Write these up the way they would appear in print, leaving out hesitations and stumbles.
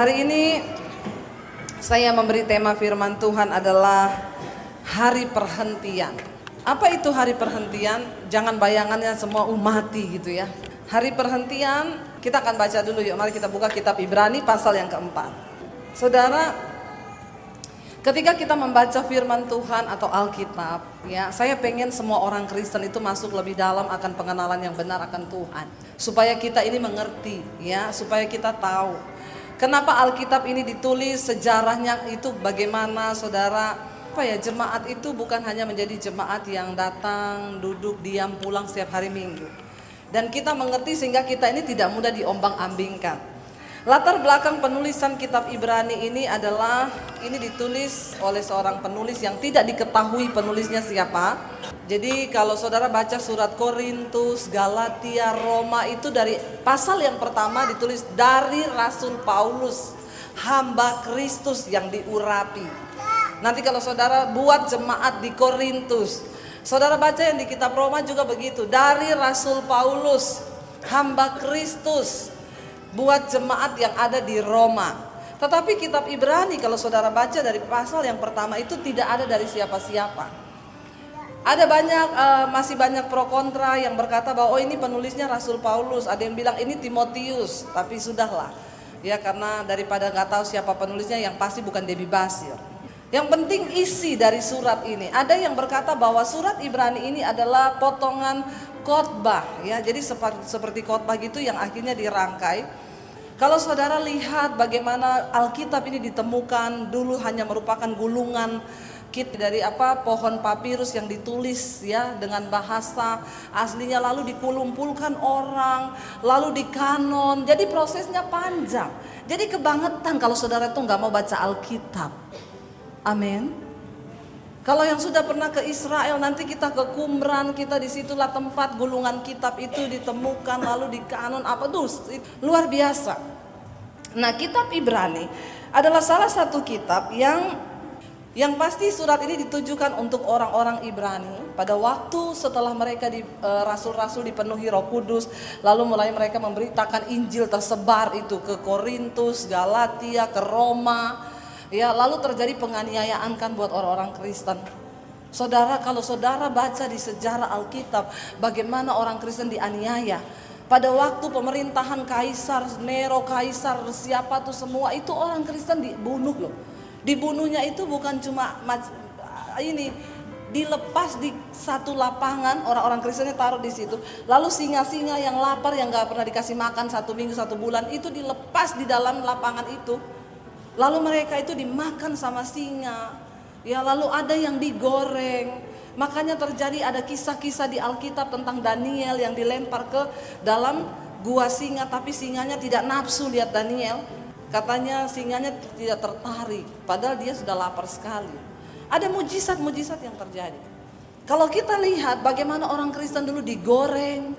Hari ini saya memberi tema firman Tuhan adalah hari perhentian. Apa itu hari perhentian? Jangan bayangannya semua mati gitu ya. Hari perhentian, kita akan baca dulu yuk. Mari kita buka kitab Ibrani pasal yang keempat. Saudara, ketika kita membaca firman Tuhan atau Alkitab, ya, saya pengen semua orang Kristen itu masuk lebih dalam akan pengenalan yang benar akan Tuhan, supaya kita ini mengerti, ya, supaya kita tahu kenapa Alkitab ini ditulis, sejarahnya itu bagaimana, saudara. Apa ya, jemaat itu bukan hanya menjadi jemaat yang datang, duduk, diam, pulang setiap hari Minggu. Dan kita mengerti sehingga kita ini tidak mudah diombang-ambingkan. Latar belakang penulisan kitab Ibrani ini adalah, ini ditulis oleh seorang penulis yang tidak diketahui penulisnya siapa. Jadi kalau saudara baca surat Korintus, Galatia, Roma, itu dari pasal yang pertama ditulis dari Rasul Paulus, hamba Kristus yang diurapi. Nanti kalau saudara buat jemaat di Korintus, saudara baca yang di kitab Roma juga begitu, dari Rasul Paulus, hamba Kristus, buat jemaat yang ada di Roma. Tetapi kitab Ibrani kalau saudara baca dari pasal yang pertama itu tidak ada dari siapa-siapa. Ada banyak, masih banyak pro kontra yang berkata bahwa oh ini penulisnya Rasul Paulus. Ada yang bilang ini Timotius, tapi sudahlah, ya, karena daripada nggak tahu siapa penulisnya, yang pasti bukan Debbie Basir. Yang penting isi dari surat ini. Ada yang berkata bahwa surat Ibrani ini adalah potongan khotbah, ya, jadi seperti khotbah gitu yang akhirnya dirangkai. Kalau saudara lihat bagaimana Alkitab ini ditemukan, dulu hanya merupakan gulungan dari pohon papirus yang ditulis, ya, dengan bahasa aslinya, lalu dikumpulkan orang, lalu dikanon. Jadi prosesnya panjang. Jadi kebangetan kalau saudara itu nggak mau baca Alkitab. Amin. Kalau yang sudah pernah ke Israel, nanti kita ke Qumran, kita disitulah tempat gulungan kitab itu ditemukan, lalu dikanon luar biasa. Nah, kitab Ibrani adalah salah satu kitab yang pasti surat ini ditujukan untuk orang-orang Ibrani pada waktu setelah mereka rasul-rasul dipenuhi Roh Kudus, lalu mulai mereka memberitakan Injil tersebar itu ke Korintus, Galatia, ke Roma. Ya, lalu terjadi penganiayaan kan buat orang-orang Kristen. Saudara, kalau saudara baca di sejarah Alkitab, bagaimana orang Kristen dianiaya. Pada waktu pemerintahan Kaisar Nero, Kaisar siapa tuh semua, itu orang Kristen dibunuh loh. Dibunuhnya itu bukan cuma dilepas di satu lapangan, orang-orang Kristennya taruh di situ. Lalu singa-singa yang lapar, yang gak pernah dikasih makan 1 minggu 1 bulan, itu dilepas di dalam lapangan itu. Lalu mereka itu dimakan sama singa, ya, lalu ada yang digoreng. Makanya terjadi ada kisah-kisah di Alkitab tentang Daniel yang dilempar ke dalam gua singa, tapi singanya tidak nafsu lihat Daniel. Katanya singanya tidak tertarik, padahal dia sudah lapar sekali. Ada mujizat-mujizat yang terjadi. Kalau kita lihat bagaimana orang Kristen dulu digoreng,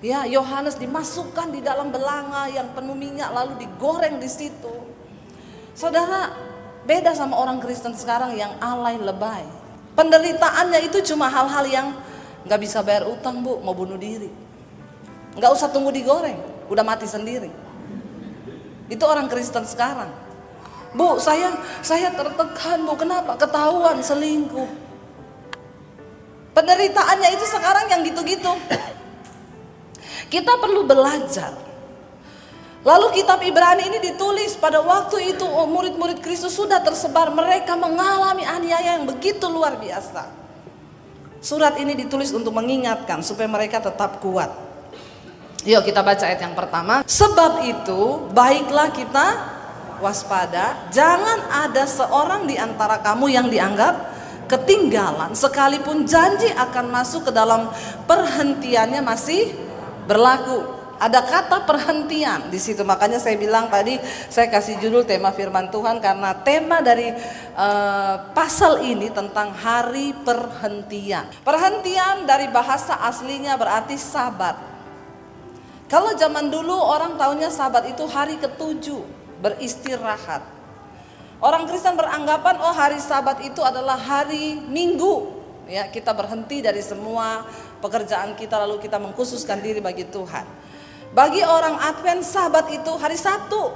ya, Yohanes dimasukkan di dalam belanga yang penuh minyak lalu digoreng di situ. Saudara, beda sama orang Kristen sekarang yang alay lebay. Penderitaannya itu cuma hal-hal yang gak bisa bayar utang, bu, mau bunuh diri. Gak usah tunggu digoreng, udah mati sendiri. Itu orang Kristen sekarang. Bu, saya tertekan, bu, kenapa? Ketahuan selingkuh. Penderitaannya itu sekarang yang gitu-gitu. Kita perlu belajar. Lalu kitab Ibrani ini ditulis pada waktu itu murid-murid Kristus sudah tersebar, mereka mengalami aniaya yang begitu luar biasa. Surat ini ditulis untuk mengingatkan supaya mereka tetap kuat. Yuk kita baca ayat yang pertama. Sebab itu baiklah kita waspada, jangan ada seorang di antara kamu yang dianggap ketinggalan, sekalipun janji akan masuk ke dalam perhentiannya masih berlaku. Ada kata perhentian di situ, makanya saya bilang tadi saya kasih judul tema firman Tuhan karena tema dari pasal ini tentang hari perhentian. Perhentian dari bahasa aslinya berarti sabat. Kalau zaman dulu orang taunya sabat itu hari ke-7, beristirahat. Orang Kristen beranggapan oh hari sabat itu adalah hari Minggu, ya, kita berhenti dari semua pekerjaan kita lalu kita mengkhususkan diri bagi Tuhan. Bagi orang Advent, Sabat itu hari Sabtu.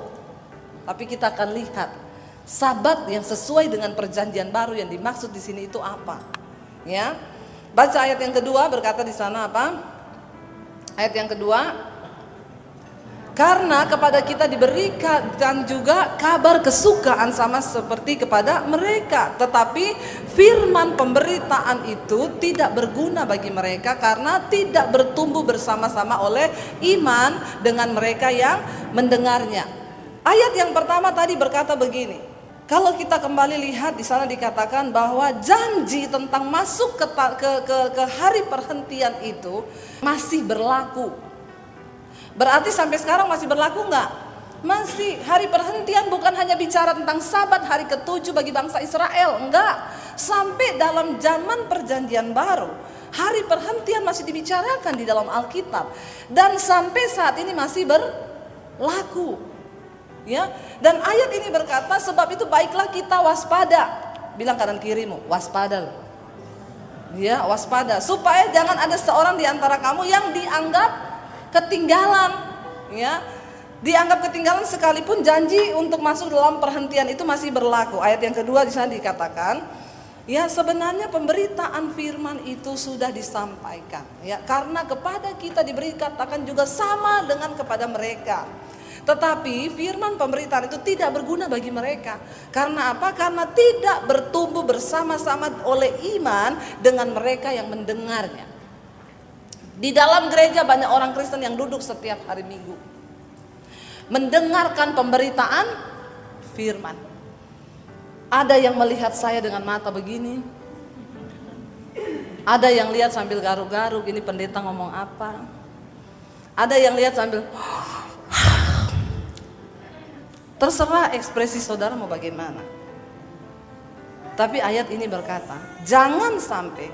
Tapi kita akan lihat Sabat yang sesuai dengan perjanjian baru yang dimaksud di sini itu apa. Ya. Baca ayat yang kedua, berkata di sana apa? Ayat yang kedua, karena kepada kita diberikan juga kabar kesukaan sama seperti kepada mereka. Tetapi firman pemberitaan itu tidak berguna bagi mereka karena tidak bertumbuh bersama-sama oleh iman dengan mereka yang mendengarnya. Ayat yang pertama tadi berkata begini. Kalau kita kembali lihat di sana dikatakan bahwa janji tentang masuk ke hari perhentian itu masih berlaku. Berarti sampai sekarang masih berlaku enggak? Masih. Hari perhentian bukan hanya bicara tentang Sabat hari ke-7 bagi bangsa Israel, enggak. Sampai dalam zaman perjanjian baru, hari perhentian masih dibicarakan di dalam Alkitab dan sampai saat ini masih berlaku. Ya. Dan ayat ini berkata, sebab itu baiklah kita waspada. Bilang kanan kirimu, waspada. Ya, waspada supaya jangan ada seorang di antara kamu yang dianggap ketinggalan, ya, dianggap ketinggalan sekalipun janji untuk masuk dalam perhentian itu masih berlaku. Ayat yang kedua di sana dikatakan, ya sebenarnya pemberitaan firman itu sudah disampaikan, ya, karena kepada kita diberikan juga sama dengan kepada mereka. Tetapi firman pemberitaan itu tidak berguna bagi mereka. Karena apa? Karena tidak bertumbuh bersama-sama oleh iman dengan mereka yang mendengarnya. Di dalam gereja banyak orang Kristen yang duduk setiap hari Minggu mendengarkan pemberitaan firman. Ada yang melihat saya dengan mata begini, ada yang lihat sambil garuk-garuk, ini pendeta ngomong apa. Ada yang lihat sambil terserah ekspresi saudara mau bagaimana. Tapi ayat ini berkata, jangan sampai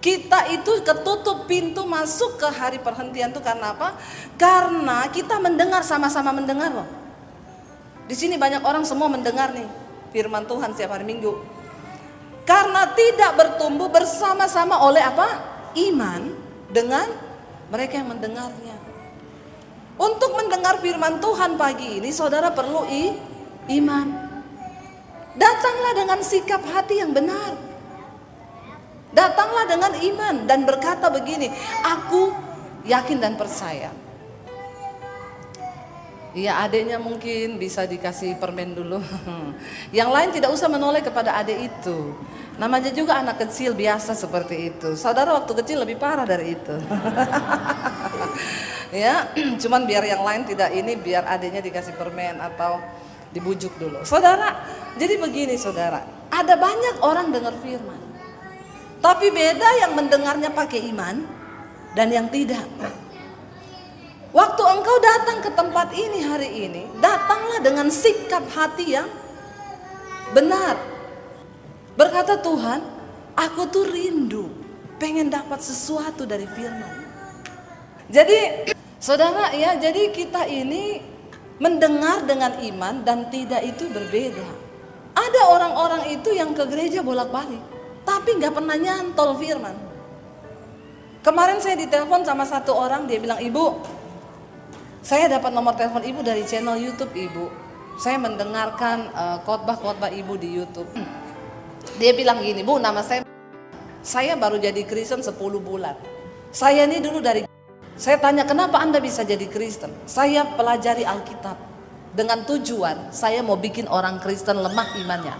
kita itu ketutup pintu masuk ke hari perhentian itu karena apa? Karena kita mendengar, sama-sama mendengar loh. Di sini banyak orang semua mendengar nih firman Tuhan setiap hari Minggu. Karena tidak bertumbuh bersama-sama oleh apa? Iman dengan mereka yang mendengarnya. Untuk mendengar firman Tuhan pagi ini saudara perlu iman. Datanglah dengan sikap hati yang benar. Datanglah dengan iman dan berkata begini, aku yakin dan percaya. Iya, adiknya mungkin bisa dikasih permen dulu. Yang lain tidak usah menoleh kepada adik itu. Namanya juga anak kecil biasa seperti itu. Saudara waktu kecil lebih parah dari itu. Ya, cuman biar yang lain tidak ini, biar adiknya dikasih permen atau dibujuk dulu. Saudara, jadi begini saudara, ada banyak orang dengar firman. Tapi beda yang mendengarnya pakai iman dan yang tidak. Waktu engkau datang ke tempat ini hari ini, datanglah dengan sikap hati yang benar. Berkata Tuhan, aku tuh rindu, pengen dapat sesuatu dari firman. Jadi saudara ya, jadi kita ini mendengar dengan iman dan tidak itu berbeda. Ada orang-orang itu yang ke gereja bolak-balik, tapi gak pernah nyantol firman. Kemarin saya ditelepon sama satu orang, dia bilang, ibu, saya dapat nomor telepon ibu dari channel YouTube ibu. Saya mendengarkan khotbah-khotbah ibu di YouTube. Dia bilang gini, bu, nama saya baru jadi Kristen 10 bulan. Saya ini dulu saya tanya kenapa anda bisa jadi Kristen. Saya pelajari Alkitab dengan tujuan saya mau bikin orang Kristen lemah imannya.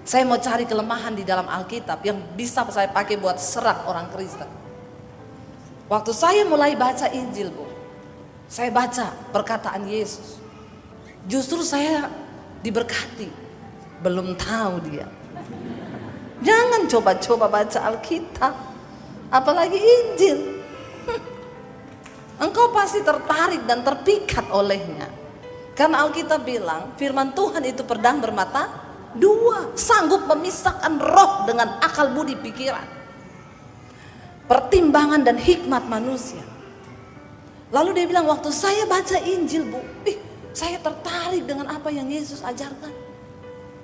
Saya mau cari kelemahan di dalam Alkitab yang bisa saya pakai buat serang orang Kristen. Waktu saya mulai baca Injil, bu, saya baca perkataan Yesus. Justru saya diberkati. Belum tahu dia. Jangan coba-coba baca Alkitab, apalagi Injil. Engkau pasti tertarik dan terpikat olehnya. Karena Alkitab bilang firman Tuhan itu pedang bermata dua, sanggup memisahkan roh dengan akal budi pikiran, pertimbangan dan hikmat manusia. Lalu dia bilang waktu saya baca Injil, bu, saya tertarik dengan apa yang Yesus ajarkan.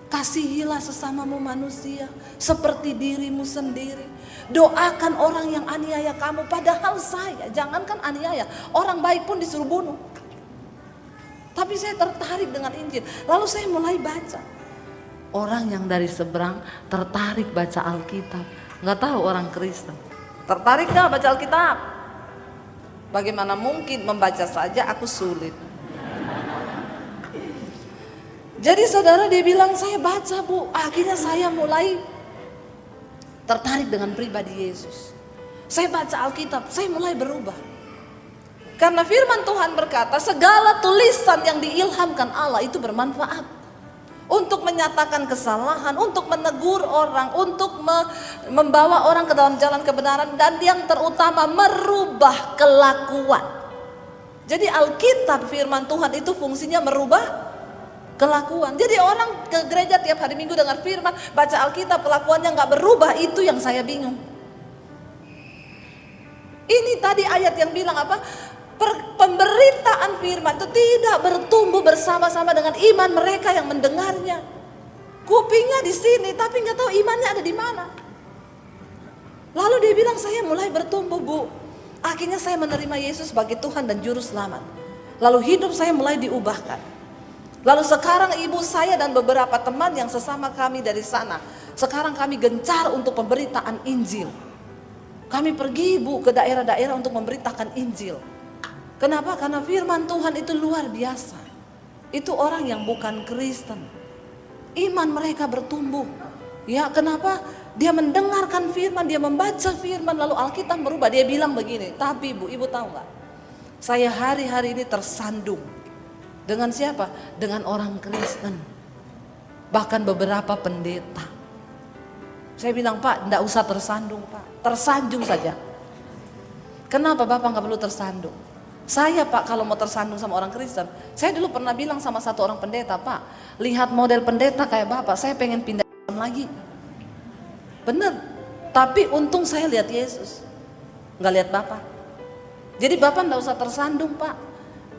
Kasihilah sesamamu manusia seperti dirimu sendiri. Doakan orang yang aniaya kamu. Padahal saya, jangankan aniaya, orang baik pun disuruh bunuh. Tapi saya tertarik dengan Injil. Lalu saya mulai baca. Orang yang dari seberang tertarik baca Alkitab. Nggak tahu orang Kristen. Tertarik nggak baca Alkitab? Bagaimana mungkin membaca saja aku sulit. Jadi saudara, dia bilang saya baca Bu. Akhirnya saya mulai tertarik dengan pribadi Yesus. Saya baca Alkitab, saya mulai berubah. Karena firman Tuhan berkata segala tulisan yang diilhamkan Allah itu bermanfaat. Untuk menyatakan kesalahan, untuk menegur orang, untuk membawa orang ke dalam jalan kebenaran. Dan yang terutama merubah kelakuan. Jadi Alkitab firman Tuhan itu fungsinya merubah kelakuan. Jadi orang ke gereja tiap hari Minggu dengar firman, baca Alkitab, kelakuannya nggak berubah. Itu yang saya bingung. Ini tadi ayat yang bilang apa? Pemberitaan firman itu tidak bertumbuh bersama-sama dengan iman mereka yang mendengarnya. Kupingnya di sini tapi nggak tahu imannya ada di mana. Lalu dia bilang saya mulai bertumbuh Bu. Akhirnya saya menerima Yesus sebagai Tuhan dan Juru Selamat. Lalu hidup saya mulai diubahkan. Lalu sekarang ibu saya dan beberapa teman yang sesama kami dari sana, sekarang kami gencar untuk pemberitaan Injil. Kami pergi Bu ke daerah-daerah untuk memberitakan Injil. Kenapa? Karena firman Tuhan itu luar biasa. Itu orang yang bukan Kristen, iman mereka bertumbuh. Ya, kenapa? Dia mendengarkan firman, dia membaca firman, lalu Alkitab berubah. Dia bilang begini, tapi Bu, ibu tahu nggak? Saya hari-hari ini tersandung. Dengan siapa? Dengan orang Kristen. Bahkan beberapa pendeta. Saya bilang, Pak, enggak usah tersandung Pak. Tersanjung saja. Kenapa Bapak nggak perlu tersandung? Saya Pak kalau mau tersandung sama orang Kristen, saya dulu pernah bilang sama satu orang pendeta, Pak, lihat model pendeta kayak Bapak, saya pengen pindah lagi. Bener. Tapi untung saya lihat Yesus, nggak lihat Bapak. Jadi Bapak nggak usah tersandung Pak.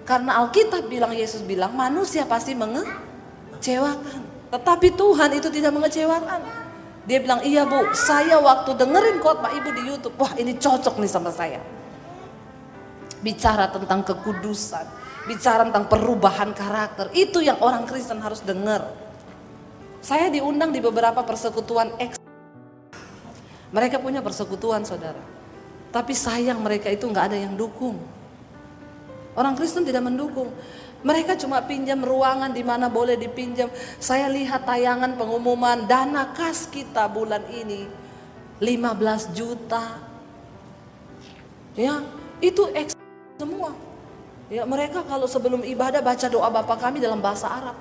Karena Alkitab bilang, Yesus bilang manusia pasti mengecewakan. Tetapi Tuhan itu tidak mengecewakan. Dia bilang, iya Bu, saya waktu dengerin khotbah ibu di YouTube, wah ini cocok nih sama saya. Bicara tentang kekudusan, bicara tentang perubahan karakter, itu yang orang Kristen harus dengar. Saya diundang di beberapa persekutuan mereka punya persekutuan saudara. Tapi sayang mereka itu nggak ada yang dukung. Orang Kristen tidak mendukung. Mereka cuma pinjam ruangan di mana boleh dipinjam. Saya lihat tayangan pengumuman dana kas kita bulan ini 15 juta. Ya, itu semua. Ya, mereka kalau sebelum ibadah baca doa Bapa kami dalam bahasa Arab.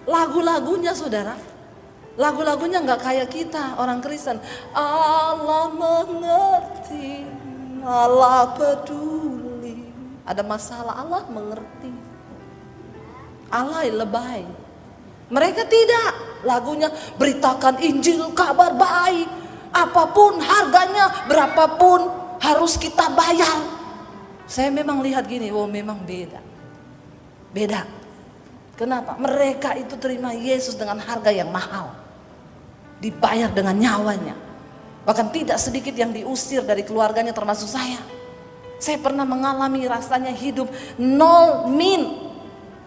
Lagu-lagunya saudara, lagu-lagunya nggak kayak kita orang Kristen. Allah mengerti, Allah peduli. Ada masalah, Allah mengerti. Allah lebay. Mereka tidak. Lagunya beritakan Injil, kabar baik. Apapun harganya, berapapun harus kita bayar. Saya memang lihat gini, oh memang beda. Beda. Kenapa? Mereka itu terima Yesus dengan harga yang mahal. Dibayar dengan nyawanya. Bahkan tidak sedikit yang diusir dari keluarganya termasuk saya. Saya pernah mengalami rasanya hidup nol min.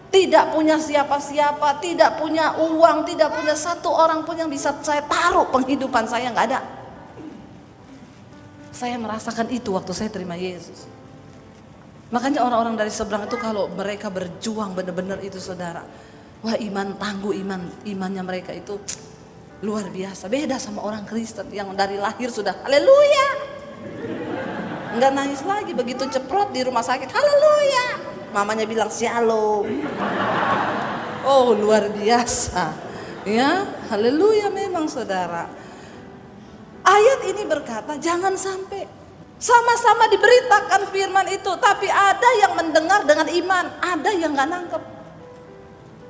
Tidak punya siapa-siapa, tidak punya uang, tidak punya satu orang pun yang bisa saya taruh penghidupan saya, nggak ada. Saya merasakan itu waktu saya terima Yesus. Makanya orang-orang dari seberang itu kalau mereka berjuang benar-benar itu saudara, wah iman tangguh, imannya mereka itu luar biasa. Beda sama orang Kristen yang dari lahir sudah haleluya, nggak nangis lagi. Begitu ceprot di rumah sakit haleluya, mamanya bilang shalom. Oh luar biasa ya, haleluya. Memang saudara, ayat ini berkata jangan sampai sama-sama diberitakan firman itu, tapi ada yang mendengar dengan iman, ada yang gak nangkep.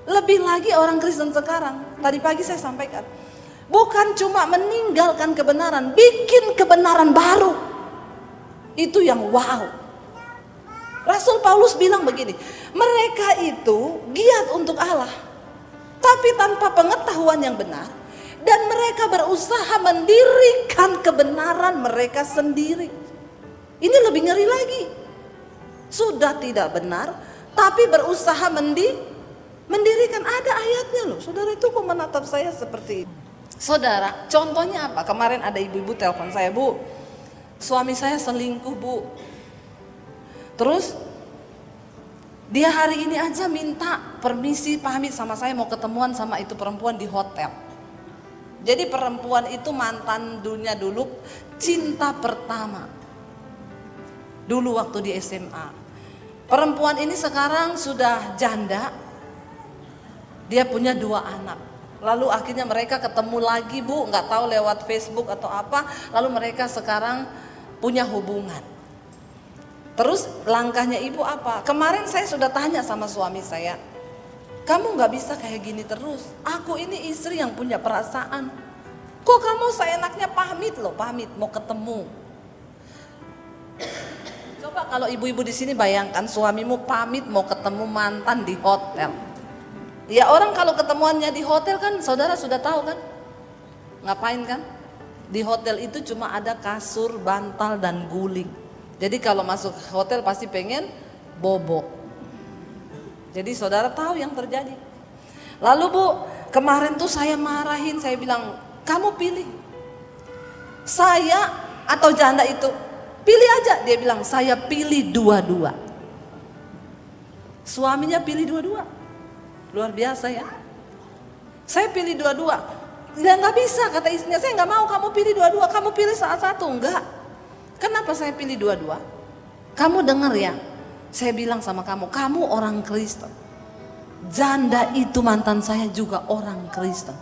Lebih lagi orang Kristen sekarang, tadi pagi saya sampaikan, bukan cuma meninggalkan kebenaran, bikin kebenaran baru. Itu yang wow. Rasul Paulus bilang begini, mereka itu giat untuk Allah, tapi tanpa pengetahuan yang benar, dan mereka berusaha mendirikan kebenaran mereka sendiri. Ini lebih ngeri lagi. Sudah tidak benar, tapi berusaha mendirikan. Ada ayatnya loh. Saudara itu kok menatap saya seperti itu? Saudara, contohnya apa? Kemarin ada ibu-ibu telepon saya, Bu, suami saya selingkuh, Bu. Terus dia hari ini aja minta permisi pamit sama saya mau ketemuan sama itu perempuan di hotel. Jadi perempuan itu mantan dunia dulu, cinta pertama. Dulu waktu di SMA. Perempuan ini sekarang sudah janda. Dia punya 2 anak. Lalu akhirnya mereka ketemu lagi, Bu, nggak tahu lewat Facebook atau apa. Lalu mereka sekarang punya hubungan. Terus langkahnya ibu apa? Kemarin saya sudah tanya sama suami saya, kamu nggak bisa kayak gini terus. Aku ini istri yang punya perasaan. Kok kamu seenaknya pamit loh, pamit mau ketemu. Coba kalau ibu-ibu di sini bayangkan suamimu pamit mau ketemu mantan di hotel. Ya orang kalau ketemuannya di hotel kan saudara sudah tahu kan? Ngapain kan? Di hotel itu cuma ada kasur, bantal dan guling. Jadi kalau masuk hotel pasti pengen bobo. Jadi saudara tahu yang terjadi. Lalu Bu, kemarin tuh saya marahin, saya bilang, kamu pilih. Saya atau janda itu? Pilih aja. Dia bilang, saya pilih dua-dua. Suaminya pilih dua-dua. Luar biasa ya. Saya pilih dua-dua. Ya nggak bisa, kata istrinya, saya nggak mau kamu pilih dua-dua, kamu pilih salah satu. Enggak. Kenapa saya pilih dua-dua? Kamu dengar ya, saya bilang sama kamu, kamu orang Kristen. Janda itu mantan saya juga orang Kristen.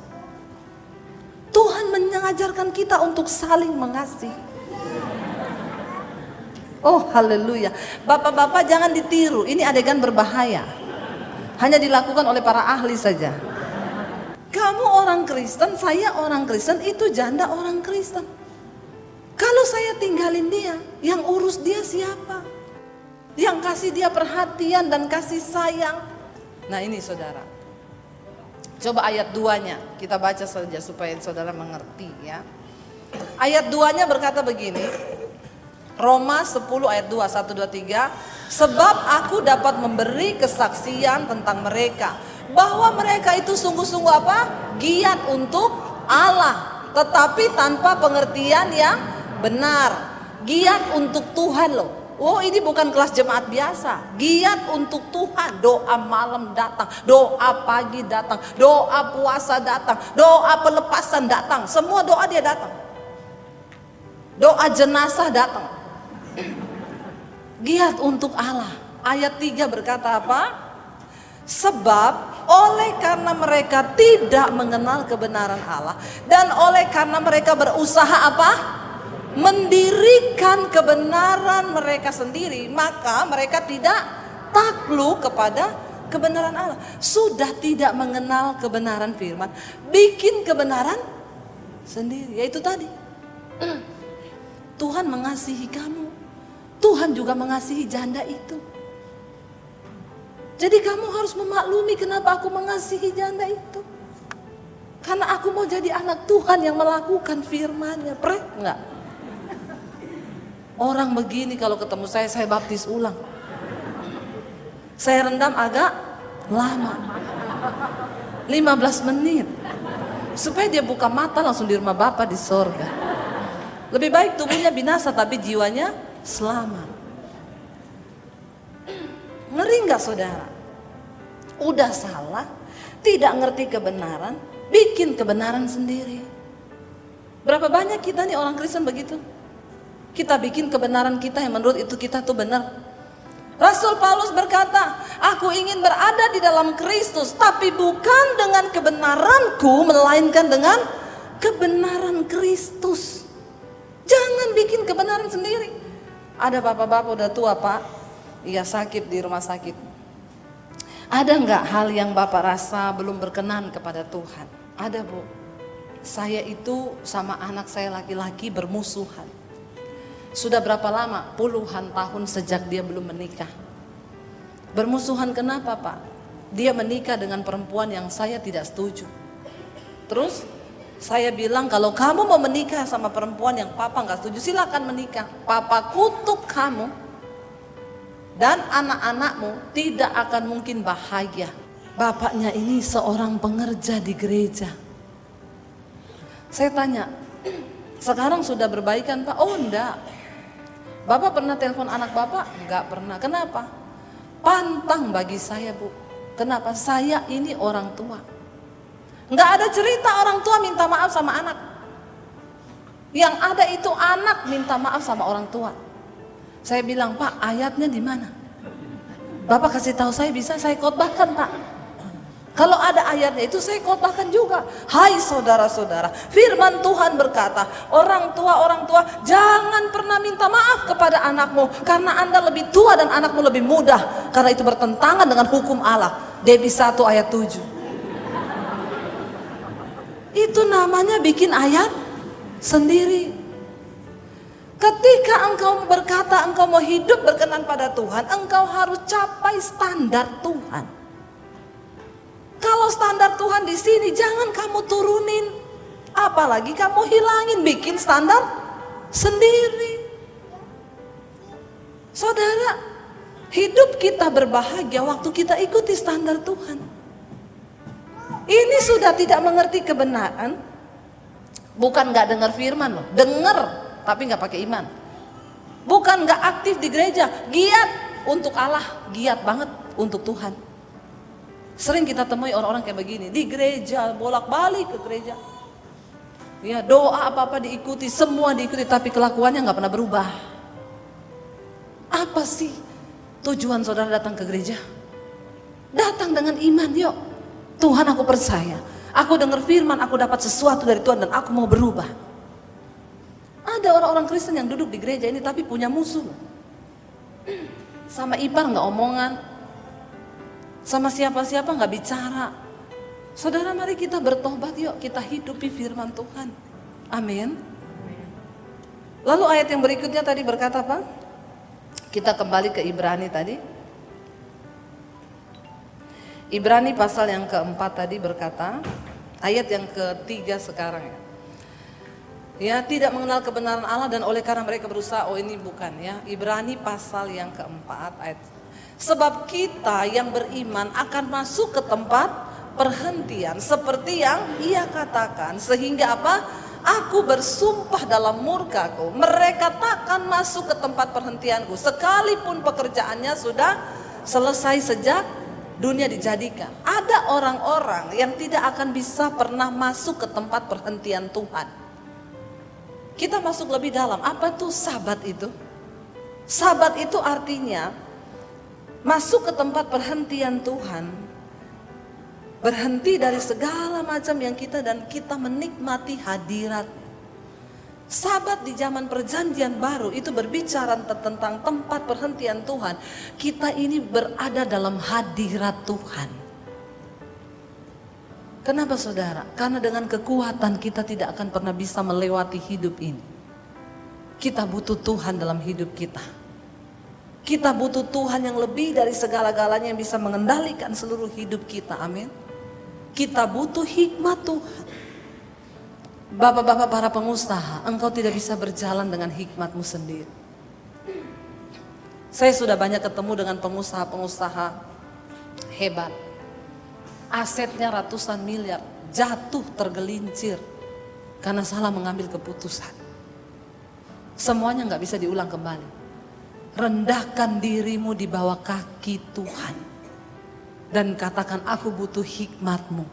Tuhan mengajarkan kita untuk saling mengasihi. Oh haleluya. Bapak-bapak jangan ditiru, ini adegan berbahaya. Hanya dilakukan oleh para ahli saja. Kamu orang Kristen, saya orang Kristen, itu janda orang Kristen. Kalau saya tinggalin dia, yang urus dia siapa? Yang kasih dia perhatian dan kasih sayang. Nah ini saudara. Coba ayat 2-nya kita baca saja supaya saudara mengerti ya. Ayat 2-nya berkata begini. Roma 10 ayat 2, 1, 2, 3. Sebab aku dapat memberi kesaksian tentang mereka, bahwa mereka itu sungguh-sungguh apa? Giat untuk Allah, tetapi tanpa pengertian yang benar. Giat untuk Tuhan loh. Oh ini bukan kelas jemaat biasa. Giat untuk Tuhan. Doa malam datang, doa pagi datang, doa puasa datang, doa pelepasan datang. Semua doa dia datang. Doa jenazah datang. Giat untuk Allah. Ayat 3 berkata apa? Sebab oleh karena mereka tidak mengenal kebenaran Allah, dan oleh karena mereka berusaha apa? Mendirikan kebenaran mereka sendiri, maka mereka tidak takluk kepada kebenaran Allah. Sudah tidak mengenal kebenaran firman, bikin kebenaran sendiri. Yaitu tadi, Tuhan mengasihi kamu, Tuhan juga mengasihi janda itu. Jadi kamu harus memaklumi kenapa aku mengasihi janda itu. Karena aku mau jadi anak Tuhan yang melakukan firman-Nya. Enggak. Orang begini kalau ketemu saya baptis ulang. Saya rendam agak lama. 15 menit. Supaya dia buka mata langsung di rumah Bapa di sorga. Lebih baik tubuhnya binasa tapi jiwanya selamat. Ngeri nggak saudara? Udah salah, tidak ngerti kebenaran, bikin kebenaran sendiri. Berapa banyak kita nih orang Kristen begitu? Kita bikin kebenaran kita yang menurut itu kita tuh benar. Rasul Paulus berkata, aku ingin berada di dalam Kristus, tapi bukan dengan kebenaranku, melainkan dengan kebenaran Kristus. Jangan bikin kebenaran sendiri. Ada bapak-bapak udah tua Pak, iya sakit di rumah sakit. Ada nggak hal yang Bapak rasa belum berkenan kepada Tuhan? Ada Bu. Saya itu sama anak saya laki-laki bermusuhan. Sudah berapa lama? Puluhan tahun sejak dia belum menikah. Bermusuhan kenapa Pak? Dia menikah dengan perempuan yang saya tidak setuju. Terus saya bilang kalau kamu mau menikah sama perempuan yang Papa nggak setuju, silakan menikah. Papa kutuk kamu. Dan anak-anakmu tidak akan mungkin bahagia. Bapaknya ini seorang pengerja di gereja. Saya tanya, sekarang sudah berbaikan Pak? Oh enggak. Bapak pernah telepon anak Bapak? Enggak pernah. Kenapa? Pantang bagi saya Bu. Kenapa? Saya ini orang tua. Enggak ada cerita orang tua minta maaf sama anak. Yang ada itu anak minta maaf sama orang tua. Saya bilang, Pak, ayatnya di mana? Bapak kasih tahu saya, bisa saya khotbahkan Pak. Kalau ada ayatnya itu saya khotbahkan juga. Hai saudara-saudara, firman Tuhan berkata, orang tua jangan pernah minta maaf kepada anakmu karena Anda lebih tua dan anakmu lebih muda, karena itu bertentangan dengan hukum Allah. Debi 1 ayat 7. Itu namanya bikin ayat sendiri. Ketika engkau berkata engkau mau hidup berkenan pada Tuhan, engkau harus capai standar Tuhan. Kalau standar Tuhan di sini jangan kamu turunin, apalagi kamu hilangin, bikin standar sendiri. Saudara, hidup kita berbahagia waktu kita ikuti standar Tuhan. Ini sudah tidak mengerti kebenaran, bukan gak dengar firman loh, dengar tapi gak pakai iman. Bukan gak aktif di gereja, giat untuk Allah, giat banget untuk Tuhan. Sering kita temui orang-orang kayak begini, di gereja, bolak-balik ke gereja. Ya, doa apa-apa diikuti, semua diikuti, tapi kelakuannya gak pernah berubah. Apa sih tujuan saudara datang ke gereja? Datang dengan iman, yuk. Tuhan, aku percaya, aku dengar firman, aku dapat sesuatu dari Tuhan dan aku mau berubah. Ada orang-orang Kristen yang duduk di gereja ini tapi punya musuh. Sama ipar gak omongan, sama siapa-siapa gak bicara. Saudara, mari kita bertobat yuk, kita hidupi firman Tuhan. Amin. Lalu ayat yang berikutnya tadi berkata apa? Kita kembali ke Ibrani tadi. Ibrani pasal yang keempat tadi berkata, ayat yang ketiga sekarang ya. Ya, tidak mengenal kebenaran Allah dan oleh karena mereka berusaha, oh ini bukan ya. Ibrani pasal yang keempat ayat. Sebab kita yang beriman akan masuk ke tempat perhentian seperti yang ia katakan, sehingga apa? Aku bersumpah dalam murkaku, mereka takkan masuk ke tempat perhentianku sekalipun pekerjaannya sudah selesai sejak dunia dijadikan. Ada orang-orang yang tidak akan bisa pernah masuk ke tempat perhentian Tuhan. Kita masuk lebih dalam, apa tuh sabat itu? Sabat itu artinya masuk ke tempat perhentian Tuhan. Berhenti dari segala macam yang kita dan kita menikmati hadirat. Sabat di zaman perjanjian baru itu berbicara tentang tempat perhentian Tuhan. Kita ini berada dalam hadirat Tuhan. Kenapa saudara? Karena dengan kekuatan kita tidak akan pernah bisa melewati hidup ini. Kita butuh Tuhan dalam hidup kita. Kita butuh Tuhan yang lebih dari segala-galanya yang bisa mengendalikan seluruh hidup kita. Amin. Kita butuh hikmat Tuhan. Bapak-bapak para pengusaha, engkau tidak bisa berjalan dengan hikmatmu sendiri. Saya sudah banyak ketemu dengan pengusaha-pengusaha hebat. Asetnya ratusan miliar, jatuh tergelincir karena salah mengambil keputusan. Semuanya gak bisa diulang kembali. Rendahkan dirimu di bawah kaki Tuhan dan katakan, aku butuh hikmatmu.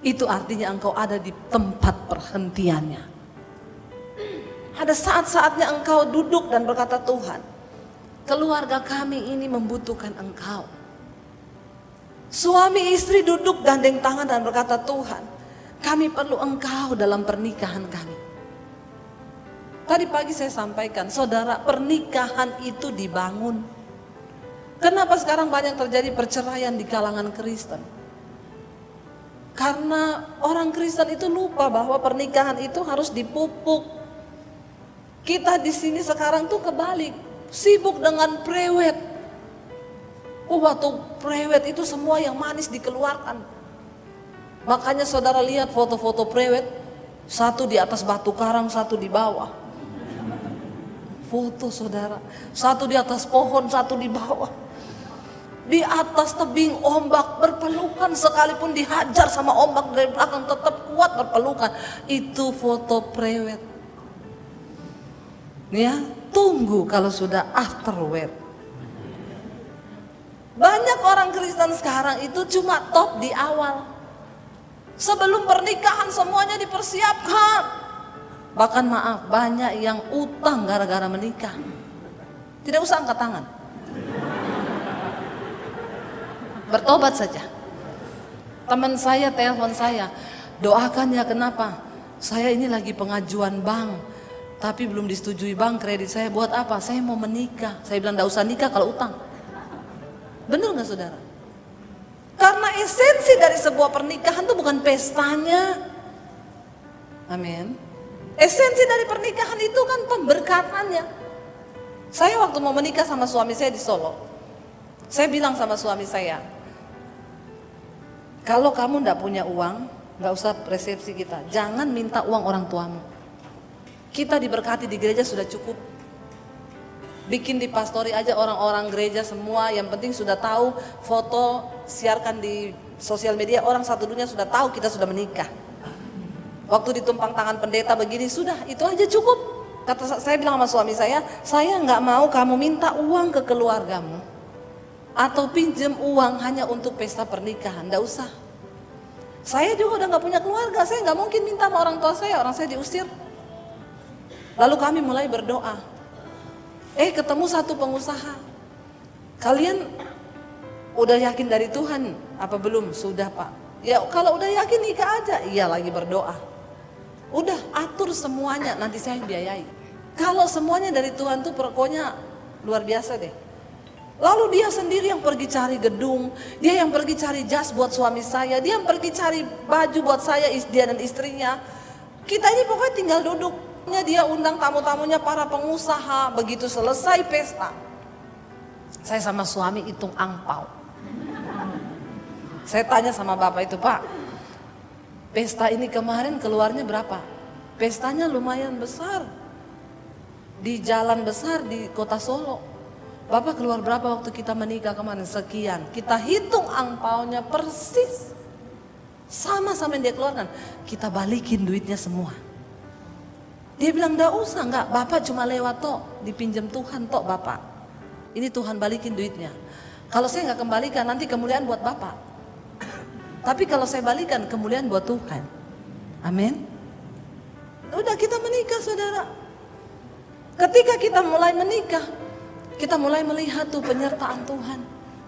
Itu artinya engkau ada di tempat perhentiannya. Ada saat-saatnya engkau duduk dan berkata, Tuhan, keluarga kami ini membutuhkan engkau. Suami istri duduk gandeng tangan dan berkata, Tuhan, kami perlu engkau dalam pernikahan kami. Tadi pagi saya sampaikan, saudara, pernikahan itu dibangun. Kenapa sekarang banyak terjadi perceraian di kalangan Kristen? Karena orang Kristen itu lupa bahwa pernikahan itu harus dipupuk. Kita di sini sekarang tuh kebalik, sibuk dengan prewed. Waktu prewed itu semua yang manis dikeluarkan. Makanya saudara lihat foto-foto prewed, satu di atas batu karang, satu di bawah. foto saudara. Satu di atas pohon, satu di bawah. Di atas tebing ombak berpelukan, sekalipun dihajar sama ombak dari belakang tetap kuat berpelukan. Itu foto prewed. Ya, tunggu kalau sudah afterwed. Banyak orang Kristen sekarang itu cuma top di awal. Sebelum pernikahan semuanya dipersiapkan. Bahkan maaf, banyak yang utang gara-gara menikah. Tidak usah angkat tangan. Bertobat saja. Teman saya telepon saya, doakan ya, kenapa? Saya ini lagi pengajuan bank, tapi belum disetujui bank kredit saya. Buat apa? Saya mau menikah. Saya bilang enggak usah nikah kalau utang. Benar nggak saudara? Karena esensi dari sebuah pernikahan itu bukan pestanya. Amin. Esensi dari pernikahan itu kan pemberkatannya. Saya waktu mau menikah sama suami saya di Solo, saya bilang sama suami saya, kalau kamu nggak punya uang, nggak usah resepsi kita. Jangan minta uang orang tuamu. Kita diberkati di gereja sudah cukup. Bikin di pastori aja orang-orang gereja semua. Yang penting sudah tahu, foto siarkan di sosial media. Orang satu dunia sudah tahu kita sudah menikah. Waktu ditumpang tangan pendeta begini, sudah itu aja cukup. Kata saya bilang sama suami saya nggak mau kamu minta uang ke keluargamu atau pinjam uang hanya untuk pesta pernikahan, enggak usah. Saya juga udah nggak punya keluarga, saya nggak mungkin minta sama orang tua saya, orang saya diusir. Lalu kami mulai berdoa. Ketemu satu pengusaha. Kalian udah yakin dari Tuhan apa belum? Sudah Pak. Ya kalau udah yakin nikah aja. Iya, lagi berdoa. Udah atur semuanya, nanti saya yang biayai. Kalau semuanya dari Tuhan tuh pokoknya luar biasa deh. Lalu dia sendiri yang pergi cari gedung, dia yang pergi cari jas buat suami saya, dia yang pergi cari baju buat saya, dia dan istrinya. Kita ini pokoknya tinggal duduk. Dia undang tamu-tamunya para pengusaha. Begitu selesai pesta, saya sama suami hitung angpau. Saya tanya sama bapak itu, Pak, pesta ini kemarin keluarnya berapa? Pestanya lumayan besar, di jalan besar di kota Solo. Bapak keluar berapa waktu kita menikah kemarin? Sekian. Kita hitung angpaunya persis sama-sama yang dia keluarkan. Kita balikin duitnya semua. Dia bilang enggak usah, enggak, Bapak cuma lewat tok, dipinjam Tuhan tok Bapak. Ini Tuhan balikin duitnya. Kalau saya enggak kembalikan nanti kemuliaan buat Bapak. Tapi kalau saya balikan kemuliaan buat Tuhan. Amin. Udah kita menikah saudara. Ketika kita mulai menikah, kita mulai melihat tuh penyertaan Tuhan.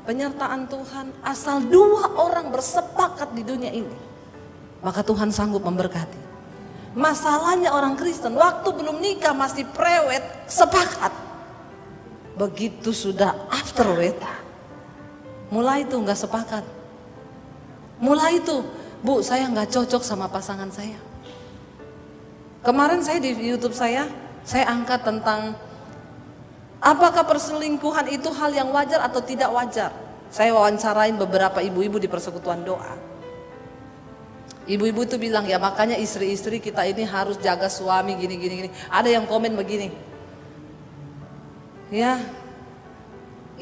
Penyertaan Tuhan, asal 2 orang bersepakat di dunia ini, maka Tuhan sanggup memberkati. Masalahnya orang Kristen waktu belum nikah masih prewed sepakat. Begitu sudah afterwed, mulai itu nggak sepakat. Mulai itu, Bu, saya nggak cocok sama pasangan saya. Kemarin saya di YouTube saya angkat tentang apakah perselingkuhan itu hal yang wajar atau tidak wajar. Saya wawancarain beberapa ibu-ibu di persekutuan doa. Ibu-ibu itu bilang, ya makanya istri-istri kita ini harus jaga suami gini. Ada yang komen begini, ya,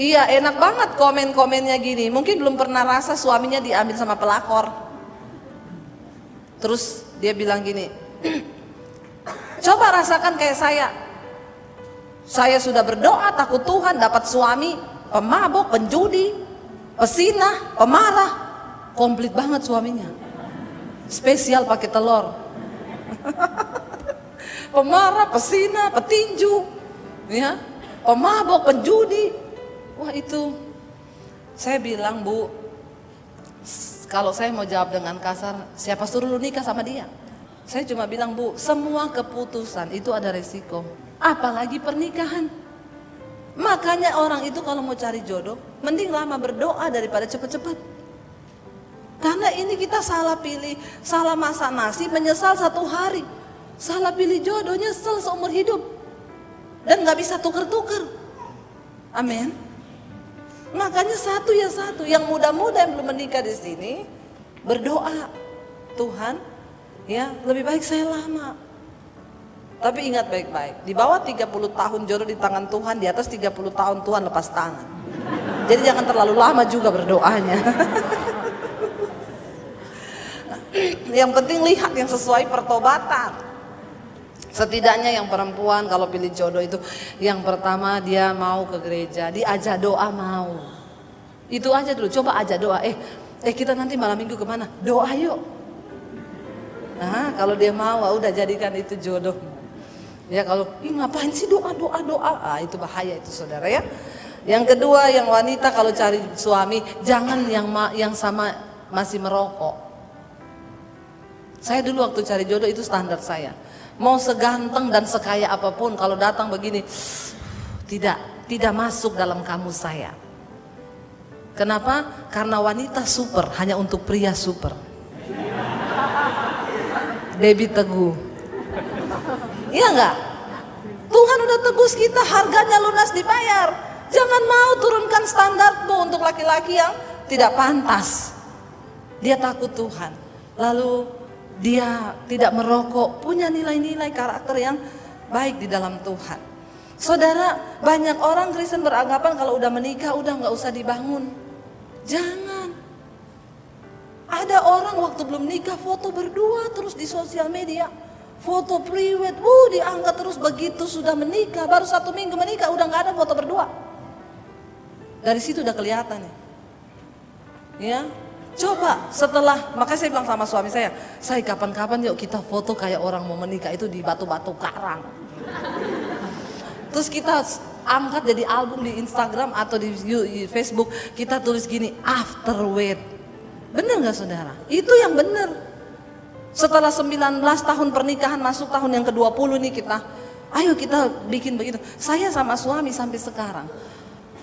iya enak banget komen-komennya gini. Mungkin belum pernah rasa suaminya diambil sama pelakor. Terus dia bilang gini, coba rasakan kayak saya. Saya sudah berdoa takut Tuhan dapat suami pemabok, penjudi, pesinah, pemarah. Komplit banget suaminya. Spesial pakai telur. Pemarah, pesinah, petinju, ya, pemabok, penjudi. Wah itu, saya bilang, Bu, kalau saya mau jawab dengan kasar, siapa suruh lu nikah sama dia? Saya cuma bilang, Bu, semua keputusan itu ada resiko, apalagi pernikahan. Makanya orang itu kalau mau cari jodoh, mending lama berdoa daripada cepat-cepat. Karena ini kita salah pilih, salah masak nasi, menyesal 1 hari. Salah pilih jodoh, nyesel seumur hidup. Dan gak bisa tuker-tuker. Amin. Makanya satu ya satu. Yang muda-muda yang belum menikah di sini, berdoa, Tuhan, ya lebih baik saya lama. Tapi ingat baik-baik, di bawah 30 tahun jodoh di tangan Tuhan, di atas 30 tahun Tuhan lepas tangan. Jadi jangan terlalu lama juga berdoanya. Yang penting lihat yang sesuai pertobatan. Setidaknya yang perempuan kalau pilih jodoh itu, yang pertama dia mau ke gereja, diajak doa mau. Itu aja dulu, coba ajak doa. Kita nanti malam minggu kemana? Doa yuk. Nah kalau dia mau, udah jadikan itu jodoh. Ya kalau ngapain sih doa, itu bahaya itu saudara ya. Yang kedua, yang wanita kalau cari suami jangan yang sama masih merokok. Saya dulu waktu cari jodoh itu standar saya. Mau seganteng dan sekaya apapun, kalau datang begini tidak masuk dalam kamus saya. Kenapa? Karena wanita super hanya untuk pria super. Debbie Teguh. Iya enggak? Tuhan udah tegus kita, harganya lunas dibayar. Jangan mau turunkan standarmu untuk laki-laki yang tidak pantas. Dia takut Tuhan. Lalu dia tidak merokok, punya nilai-nilai karakter yang baik di dalam Tuhan. Saudara, banyak orang Kristen beranggapan kalau udah menikah udah nggak usah dibangun. Jangan. Ada orang waktu belum nikah foto berdua terus di sosial media, foto prewed, diangkat terus. Begitu sudah menikah, baru 1 minggu menikah udah nggak ada foto berdua. Dari situ udah kelihatan ya. Coba setelah, makanya saya bilang sama suami saya kapan-kapan yuk kita foto kayak orang mau menikah itu di batu-batu karang. Terus kita angkat jadi album di Instagram atau di Facebook, kita tulis gini, after wed. Bener gak saudara? Itu yang bener. Setelah 19 tahun pernikahan masuk tahun yang ke-20 nih ayo kita bikin begitu. Saya sama suami sampai sekarang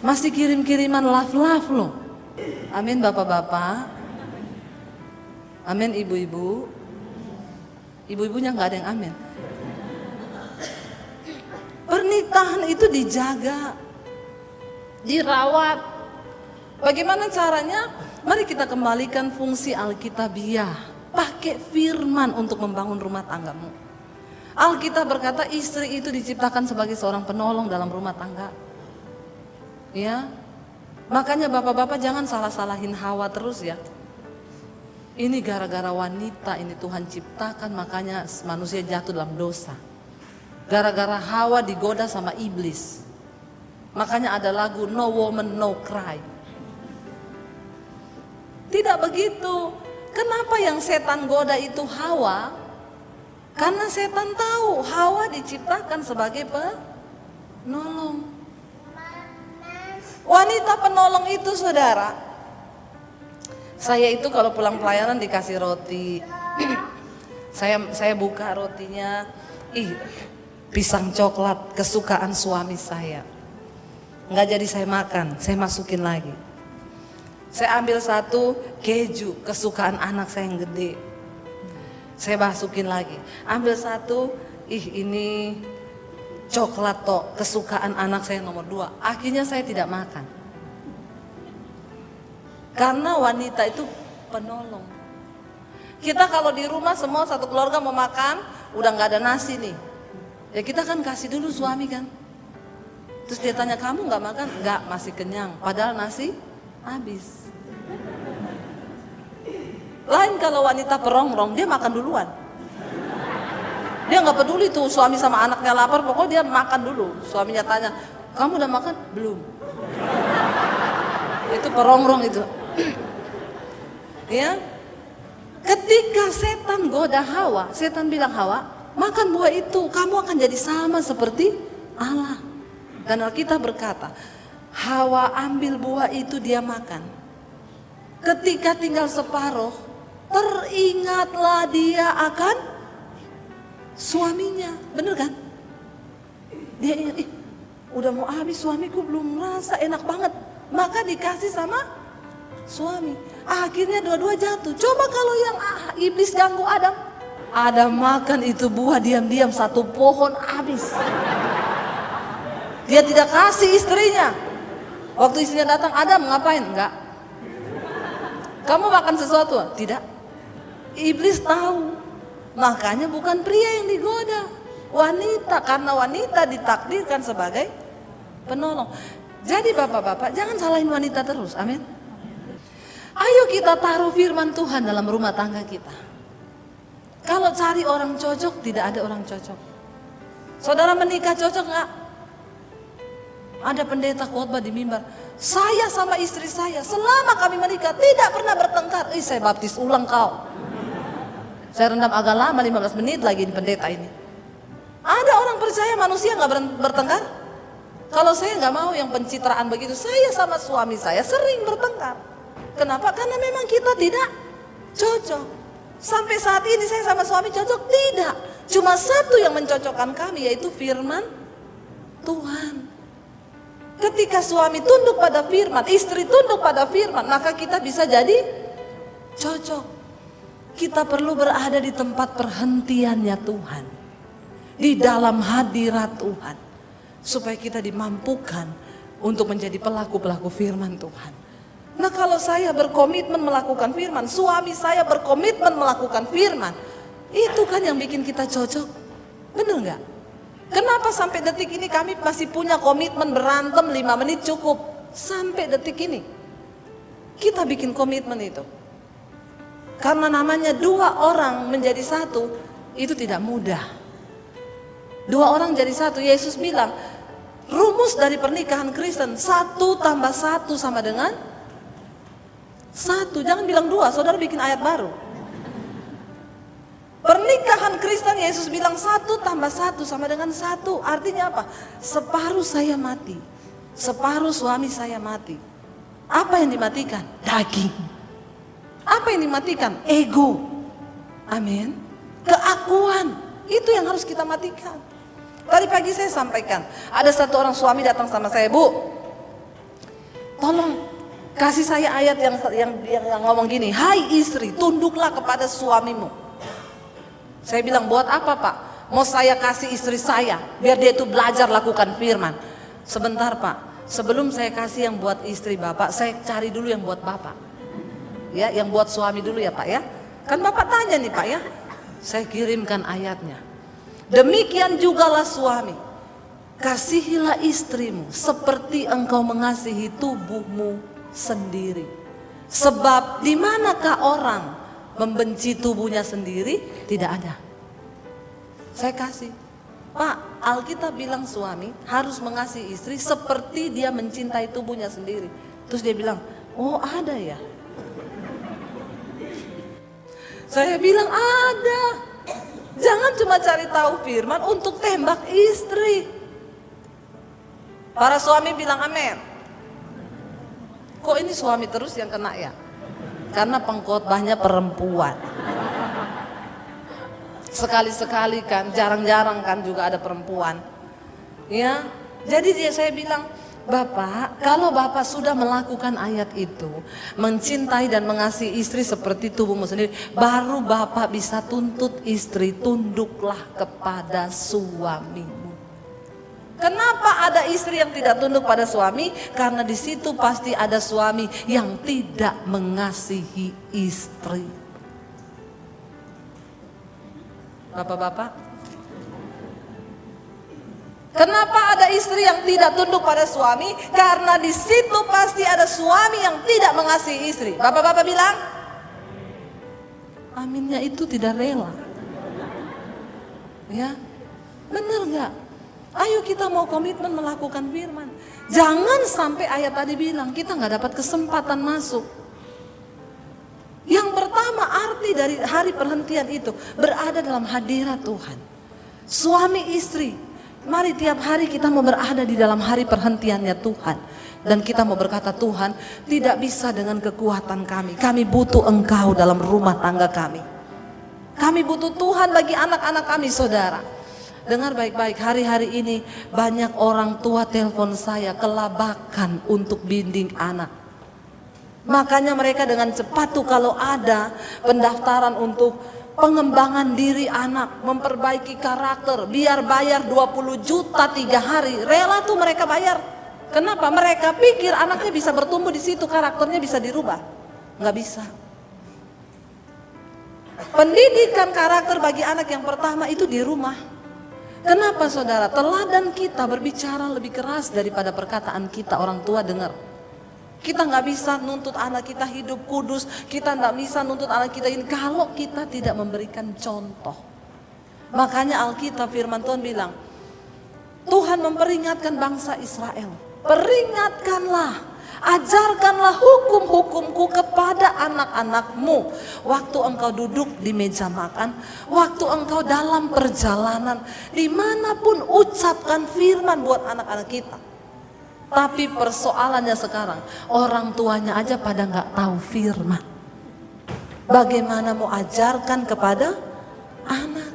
masih kirim-kiriman love loh. Amin bapak-bapak. Amin ibu-ibu. Ibu-ibunya gak ada yang amin. Pernikahan itu dijaga, dirawat. Bagaimana caranya? Mari kita kembalikan fungsi Alkitabiah. Pakai firman untuk membangun rumah tanggamu. Alkitab berkata istri itu diciptakan sebagai seorang penolong dalam rumah tangga. Ya, makanya bapak-bapak jangan salah-salahin Hawa terus ya. Ini gara-gara wanita ini Tuhan ciptakan, makanya manusia jatuh dalam dosa. Gara-gara Hawa digoda sama iblis. Makanya ada lagu No Woman No Cry. Tidak begitu. Kenapa yang setan goda itu Hawa? Karena setan tahu Hawa diciptakan sebagai penolong. Wanita penolong itu saudara. Saya itu kalau pulang pelayanan dikasih roti. Saya buka rotinya. Pisang coklat kesukaan suami saya. Nggak jadi saya makan, saya masukin lagi. Saya ambil satu keju kesukaan anak saya yang gede. Saya masukin lagi. Ambil satu, ini coklat toh kesukaan anak saya nomor 2. Akhirnya saya tidak makan. Karena wanita itu penolong. Kita kalau di rumah semua satu keluarga mau makan, udah nggak ada nasi nih. Ya kita kan kasih dulu suami kan. Terus dia tanya, kamu nggak makan? Nggak, masih kenyang. Padahal nasi habis. Lain kalau wanita perongrong, dia makan duluan. Dia nggak peduli tuh suami sama anaknya lapar, pokoknya dia makan dulu. Suaminya tanya, kamu udah makan? Belum. Itu perongrong itu. Ya. Ketika setan goda Hawa, setan bilang, Hawa, makan buah itu, kamu akan jadi sama seperti Allah. Dan Alkitab berkata, Hawa ambil buah itu dia makan. Ketika tinggal separuh, teringatlah dia akan suaminya. Bener kan? Dia ingat, udah mau habis suamiku belum merasa enak banget. Maka dikasih sama suami. Akhirnya dua-dua jatuh. Coba kalau yang iblis ganggu Adam. Adam makan itu buah diam-diam satu pohon habis. Dia tidak kasih istrinya. Waktu istrinya datang, Adam ngapain? Enggak. Kamu makan sesuatu? Tidak. Iblis tahu. Makanya bukan pria yang digoda. wanita, karena wanita ditakdirkan sebagai penolong. Jadi bapak-bapak jangan salahin wanita terus, amin. Ayo kita taruh firman Tuhan dalam rumah tangga kita. Kalau cari orang cocok, tidak ada orang cocok. Saudara menikah cocok nggak? Ada pendeta khotbah di mimbar, saya sama istri saya selama kami menikah tidak pernah bertengkar. Saya baptis ulang kau. Saya rendam agak lama 15 menit lagi di pendeta ini. Ada orang percaya manusia nggak bertengkar? Kalau saya nggak mau yang pencitraan begitu. Saya sama suami saya sering bertengkar. Kenapa? Karena memang kita tidak cocok. Sampai saat ini saya sama suami cocok? Tidak. Cuma satu yang mencocokkan kami, yaitu firman Tuhan. Ketika suami tunduk pada firman, istri tunduk pada firman, maka kita bisa jadi cocok. Kita perlu berada di tempat perhentiannya Tuhan, di dalam hadirat Tuhan, supaya kita dimampukan untuk menjadi pelaku-pelaku firman Tuhan. Nah, kalau saya berkomitmen melakukan firman, suami saya berkomitmen melakukan firman, itu kan yang bikin kita cocok. Bener nggak? Kenapa sampai detik ini kami masih punya komitmen berantem 5 menit cukup? Sampai detik ini kita bikin komitmen itu. Karena namanya 2 orang menjadi satu, itu tidak mudah. 2 orang jadi satu. Yesus bilang, rumus dari pernikahan Kristen, 1 tambah 1 sama dengan 1. Jangan bilang 2, saudara bikin ayat baru. Pernikahan Kristen, Yesus bilang 1 tambah 1 sama dengan 1. Artinya apa? Separuh saya mati, separuh suami saya mati. Apa yang dimatikan? Daging. Apa yang dimatikan? Ego. Amin. Keakuan. Itu yang harus kita matikan. Tadi pagi saya sampaikan, ada satu orang suami datang sama saya, Bu, tolong kasih saya ayat yang ngomong gini, hai istri, tunduklah kepada suamimu. Saya bilang, buat apa Pak? Mau saya kasih istri saya biar dia itu belajar lakukan firman. Sebentar Pak, sebelum saya kasih yang buat istri Bapak, saya cari dulu yang buat Bapak. Ya, yang buat suami dulu ya Pak ya. Kan Bapak tanya nih Pak ya. Saya kirimkan ayatnya. Demikian jugalah suami, kasihilah istrimu seperti engkau mengasihi tubuhmu sendiri. Sebab di manakah orang membenci tubuhnya sendiri? Tidak ada. Saya kasih, Pak, Alkitab bilang suami harus mengasihi istri seperti dia mencintai tubuhnya sendiri. Terus dia bilang, oh ada ya. Saya bilang ada. Jangan cuma cari tahu firman untuk tembak istri. Para suami bilang amin. Kok ini suami terus yang kena ya? Karena pengkhotbahnya perempuan. Sekali-sekali kan, jarang-jarang kan juga ada perempuan. Ya, jadi saya bilang, Bapak, kalau Bapak sudah melakukan ayat itu, mencintai dan mengasihi istri seperti tubuhmu sendiri, baru Bapak bisa tuntut istri, tunduklah kepada suamimu. Kenapa ada istri yang tidak tunduk pada suami? Karena di situ pasti ada suami yang tidak mengasihi istri. Bapak-bapak, kenapa ada istri yang tidak tunduk pada suami? Karena di situ pasti ada suami yang tidak mengasihi istri. Bapak-bapak bilang, aminnya itu tidak rela. Ya, benar nggak? Ayo kita mau komitmen melakukan firman. Jangan sampai ayat tadi bilang kita nggak dapat kesempatan masuk. Yang pertama arti dari hari perhentian itu berada dalam hadirat Tuhan. Suami istri, mari tiap hari kita mau berada di dalam hari perhentiannya Tuhan. Dan kita mau berkata, Tuhan, tidak bisa dengan kekuatan kami. Kami butuh Engkau dalam rumah tangga kami. Kami butuh Tuhan bagi anak-anak kami, saudara. Dengar baik-baik, hari-hari ini banyak orang tua telepon saya kelabakan untuk bimbing anak. Makanya mereka dengan cepat tuh kalau ada pendaftaran untuk pengembangan diri anak, memperbaiki karakter, biar bayar 20 juta 3 hari, rela tuh mereka bayar. Kenapa? Mereka pikir anaknya bisa bertumbuh di situ, karakternya bisa dirubah. Nggak bisa. Pendidikan karakter bagi anak yang pertama itu di rumah. Kenapa saudara? Teladan kita berbicara lebih keras daripada perkataan kita orang tua dengar. Kita nggak bisa nuntut anak kita hidup kudus, kita nggak bisa nuntut anak kita ini kalau kita tidak memberikan contoh. Makanya Alkitab firman Tuhan bilang, Tuhan memperingatkan bangsa Israel, peringatkanlah, ajarkanlah hukum-hukumku kepada anak-anakmu waktu engkau duduk di meja makan, waktu engkau dalam perjalanan, dimanapun ucapkan firman buat anak-anak kita. Tapi persoalannya sekarang, orang tuanya aja pada nggak tahu firman. Bagaimana mau ajarkan kepada anak?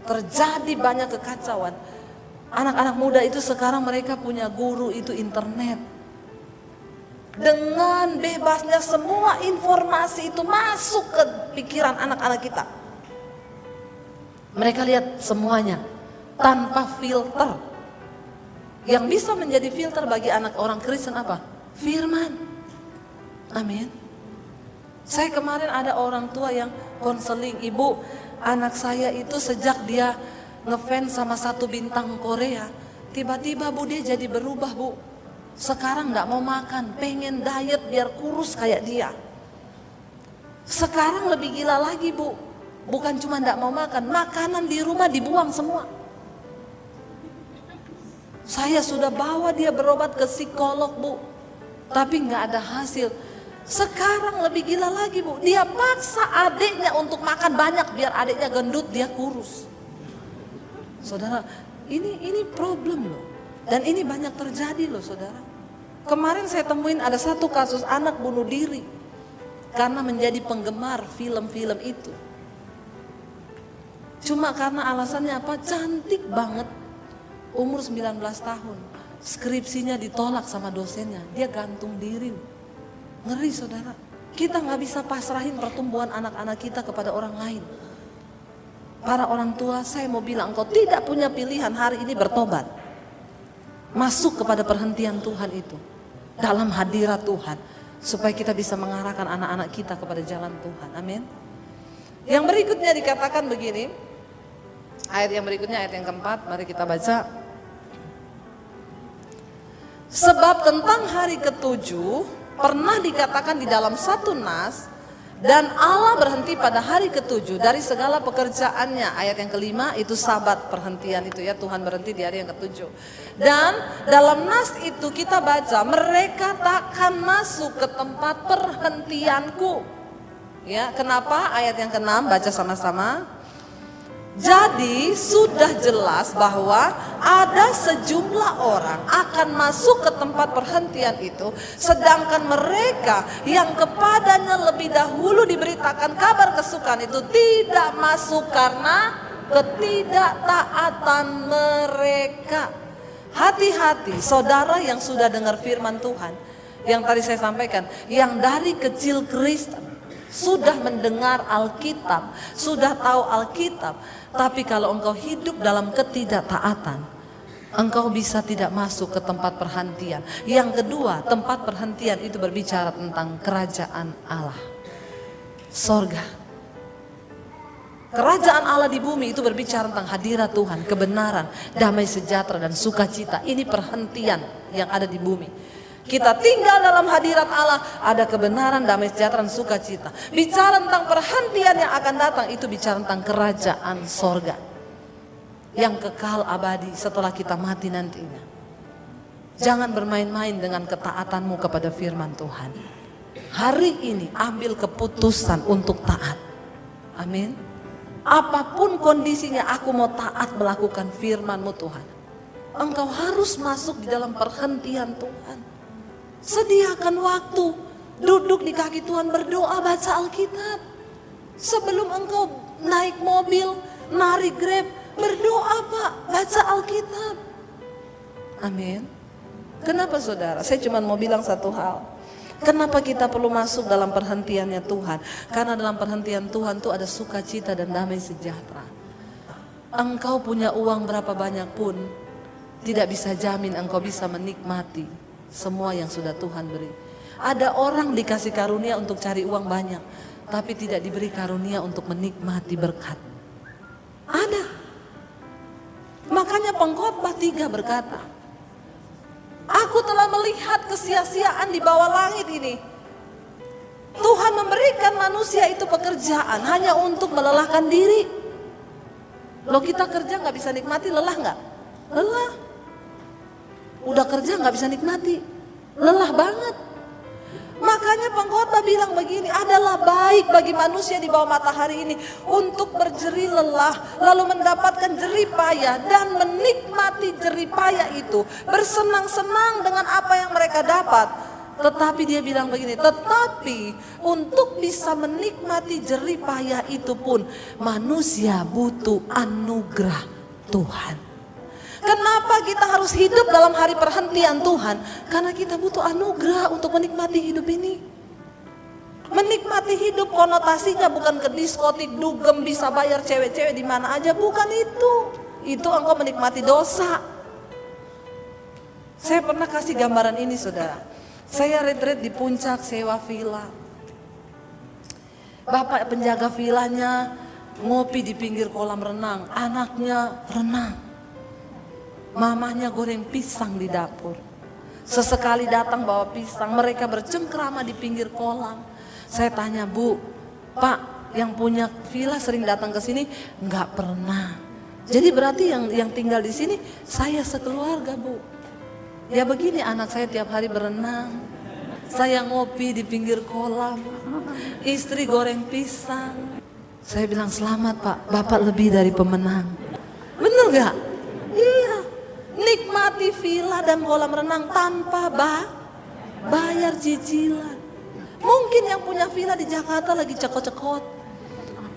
Terjadi banyak kekacauan. Anak-anak muda itu sekarang mereka punya guru itu internet. Dengan bebasnya semua informasi itu masuk ke pikiran anak-anak kita. Mereka lihat semuanya tanpa filter. Yang bisa menjadi filter bagi anak orang Kristen apa? Firman. Amin. Saya kemarin ada orang tua yang konseling, ibu, anak saya itu sejak dia ngefans sama satu bintang Korea, tiba-tiba bu dia jadi berubah bu. Sekarang gak mau makan, pengen diet biar kurus kayak dia. Sekarang lebih gila lagi bu, bukan cuma gak mau makan, makanan di rumah dibuang semua. Saya sudah bawa dia berobat ke psikolog bu, tapi gak ada hasil. Sekarang lebih gila lagi bu, dia paksa adiknya untuk makan banyak biar adiknya gendut, dia kurus. Saudara, ini problem loh. Dan ini banyak terjadi loh saudara. Kemarin saya temuin ada satu kasus anak bunuh diri karena menjadi penggemar film-film itu. Cuma karena alasannya apa? Cantik banget, umur 19 tahun. Skripsinya ditolak sama dosennya, dia gantung diri. Ngeri saudara. Kita gak bisa pasrahin pertumbuhan anak-anak kita kepada orang lain. Para orang tua, saya mau bilang engkau tidak punya pilihan hari ini bertobat. Masuk kepada perhentian Tuhan itu, dalam hadirat Tuhan, supaya kita bisa mengarahkan anak-anak kita kepada jalan Tuhan. Amin. Yang berikutnya dikatakan begini, ayat yang berikutnya, ayat yang keempat, mari kita baca. Sebab tentang hari ketujuh pernah dikatakan di dalam satu nas, dan Allah berhenti pada hari ketujuh dari segala pekerjaannya. Ayat yang kelima itu sabat, perhentian itu ya, Tuhan berhenti di hari yang ketujuh. Dan dalam nas itu kita baca, mereka takkan masuk ke tempat perhentianku. Ya, kenapa? Ayat yang keenam, baca sama-sama. Jadi sudah jelas bahwa ada sejumlah orang akan masuk ke tempat perhentian itu, sedangkan mereka yang kepadanya lebih dahulu diberitakan kabar kesukaan itu tidak masuk karena ketidaktaatan mereka. Hati-hati saudara yang sudah dengar firman Tuhan, yang tadi saya sampaikan, yang dari kecil Kristen, sudah mendengar Alkitab, sudah tahu Alkitab, tapi kalau engkau hidup dalam ketidaktaatan, engkau bisa tidak masuk ke tempat perhentian. Yang kedua, tempat perhentian itu berbicara tentang kerajaan Allah, sorga. Kerajaan Allah di bumi itu berbicara tentang hadirat Tuhan, kebenaran, damai sejahtera dan sukacita. Ini perhentian yang ada di bumi. Kita tinggal dalam hadirat Allah, ada kebenaran, damai sejahtera dan sukacita. Bicara tentang perhentian yang akan datang, itu bicara tentang kerajaan sorga yang kekal abadi setelah kita mati nantinya. Jangan bermain-main dengan ketaatanmu kepada firman Tuhan. Hari ini ambil keputusan untuk taat. Amin. Apapun kondisinya, aku mau taat melakukan firman-Mu Tuhan. Engkau harus masuk di dalam perhentian Tuhan. Sediakan waktu, duduk di kaki Tuhan, berdoa, baca Alkitab. Sebelum engkau naik mobil, narik Grab, berdoa Pak, baca Alkitab. Amin. Kenapa saudara? Saya cuma mau bilang satu hal. Kenapa kita perlu masuk dalam perhentiannya Tuhan? Karena dalam perhentian Tuhan itu ada sukacita dan damai sejahtera. Engkau punya uang berapa banyak pun, tidak bisa jamin engkau bisa menikmati semua yang sudah Tuhan beri. Ada orang dikasih karunia untuk cari uang banyak, tapi tidak diberi karunia untuk menikmati berkat. Ada. Pengkhotbah 3 berkata, aku telah melihat kesia-siaan di bawah langit ini. Tuhan memberikan manusia itu pekerjaan hanya untuk melelahkan diri. Loh, kita kerja gak bisa nikmati, lelah gak? Lelah. Udah kerja gak bisa nikmati, lelah banget. Makanya pengkhotbah bilang begini, adalah baik bagi manusia di bawah matahari ini untuk berjerih lelah, lalu mendapatkan jerih payah dan menikmati jerih payah itu, bersenang-senang dengan apa yang mereka dapat. Tetapi dia bilang begini, tetapi untuk bisa menikmati jerih payah itu pun manusia butuh anugerah Tuhan. Kenapa kita harus hidup dalam hari perhentian Tuhan? Karena kita butuh anugerah untuk menikmati hidup ini. Menikmati hidup konotasinya bukan ke diskotik, dugem, bisa bayar cewek-cewek di mana aja, bukan itu. Itu engkau menikmati dosa. Saya pernah kasih gambaran ini, saudara. Saya retreat di puncak, sewa villa. Bapak penjaga villanya ngopi di pinggir kolam renang, anaknya renang. Mamahnya goreng pisang di dapur. Sesekali datang bawa pisang, mereka bercengkrama di pinggir kolam. Saya tanya, Bu, Pak, yang punya villa sering datang ke sini? Enggak pernah. Jadi berarti yang tinggal di sini saya sekeluarga, Bu. Ya begini, anak saya tiap hari berenang, saya ngopi di pinggir kolam, istri goreng pisang. Saya bilang, selamat Pak, Bapak lebih dari pemenang. Bener gak? Iya. Nikmati villa dan kolam renang tanpa bayar cicilan. Mungkin yang punya villa di Jakarta lagi cekot-cekot,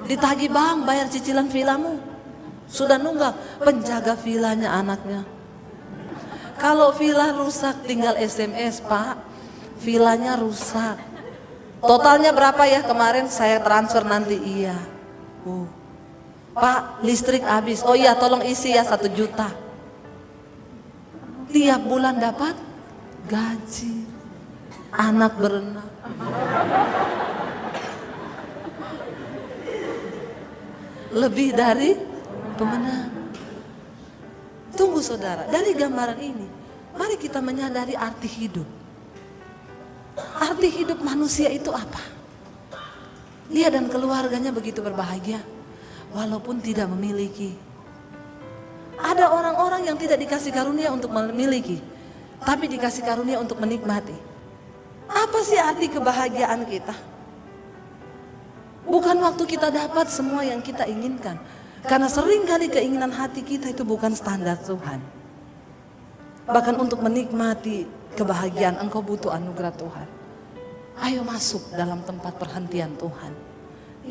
ditagih, bang bayar cicilan villamu. Sudah nunggak, penjaga villanya anaknya. Kalau villa rusak tinggal SMS, Pak, villanya rusak. Totalnya berapa ya kemarin, saya transfer nanti. Iya. Pak, listrik habis. Oh iya, tolong isi ya 1 juta. Tiap bulan dapat gaji. Anak berenang. Lebih dari pemenang. Tunggu saudara, dari gambaran ini mari kita menyadari arti hidup. Arti hidup manusia itu apa? Dia dan keluarganya begitu berbahagia walaupun tidak memiliki. Ada orang-orang yang tidak dikasih karunia untuk memiliki, tapi dikasih karunia untuk menikmati. Apa sih arti kebahagiaan kita? Bukan waktu kita dapat semua yang kita inginkan. Karena seringkali keinginan hati kita itu bukan standar Tuhan. Bahkan untuk menikmati kebahagiaan engkau butuh anugerah Tuhan. Ayo masuk dalam tempat perhentian Tuhan.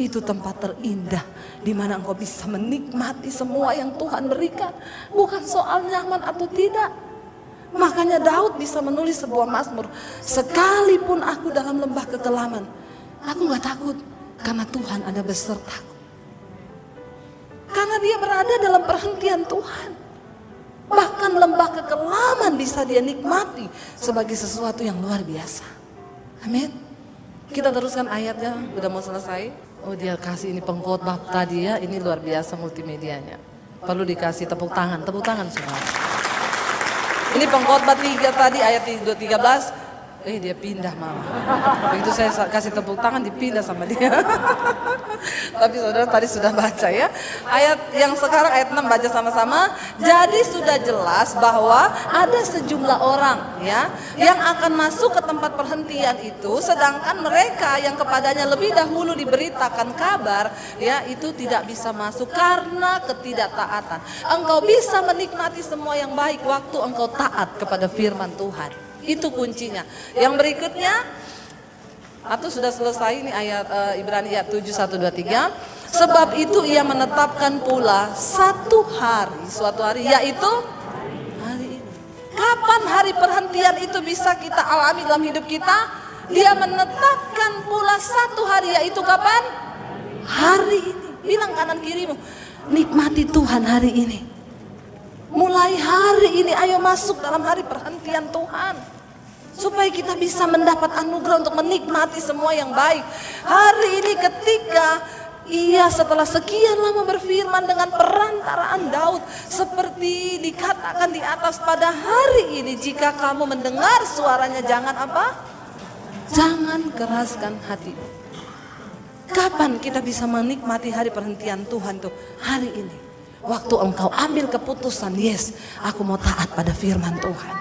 Itu tempat terindah di mana engkau bisa menikmati semua yang Tuhan berikan. Bukan soal nyaman atau tidak. Makanya Daud bisa menulis sebuah mazmur. Sekalipun aku dalam lembah kekelaman, aku gak takut karena Tuhan ada besertaku. Karena dia berada dalam perhentian Tuhan. Bahkan lembah kekelaman bisa dia nikmati sebagai sesuatu yang luar biasa. Amin. Kita teruskan ayatnya, udah mau selesai. Oh, dia kasih ini pengkhotbah tadi ya, ini luar biasa multimedianya. Perlu dikasih tepuk tangan semua. Ini pengkhotbah 3 tadi ayat 13. Dia pindah mama. Begitu saya kasih tepuk tangan dipindah sama dia. Tapi saudara tadi sudah baca ya. Ayat yang sekarang ayat 6 baca sama-sama. Jadi sudah jelas bahwa ada sejumlah orang ya yang akan masuk ke tempat perhentian itu, sedangkan mereka yang kepadanya lebih dahulu diberitakan kabar ya itu tidak bisa masuk karena ketidaktaatan. Engkau bisa menikmati semua yang baik waktu engkau taat kepada firman Tuhan. Itu kuncinya. Yang berikutnya, atau sudah selesai ini ayat Ibrani ayat 7, 1, 2, 3. Sebab itu ia menetapkan pula suatu hari, yaitu hari ini. Kapan hari perhentian itu bisa kita alami dalam hidup kita? Dia menetapkan pula satu hari, yaitu kapan? Hari ini. Bilang kanan kirimu, nikmati Tuhan hari ini. Mulai hari ini ayo masuk dalam hari perhentian Tuhan. Supaya kita bisa mendapat anugerah untuk menikmati semua yang baik. Hari ini ketika Ia setelah sekian lama berfirman dengan perantaraan Daud, seperti dikatakan di atas, pada hari ini jika kamu mendengar suaranya, jangan apa? Jangan keraskan hati. Kapan kita bisa menikmati hari perhentian Tuhan tuh? Hari ini. Waktu engkau ambil keputusan, yes, aku mau taat pada firman Tuhan.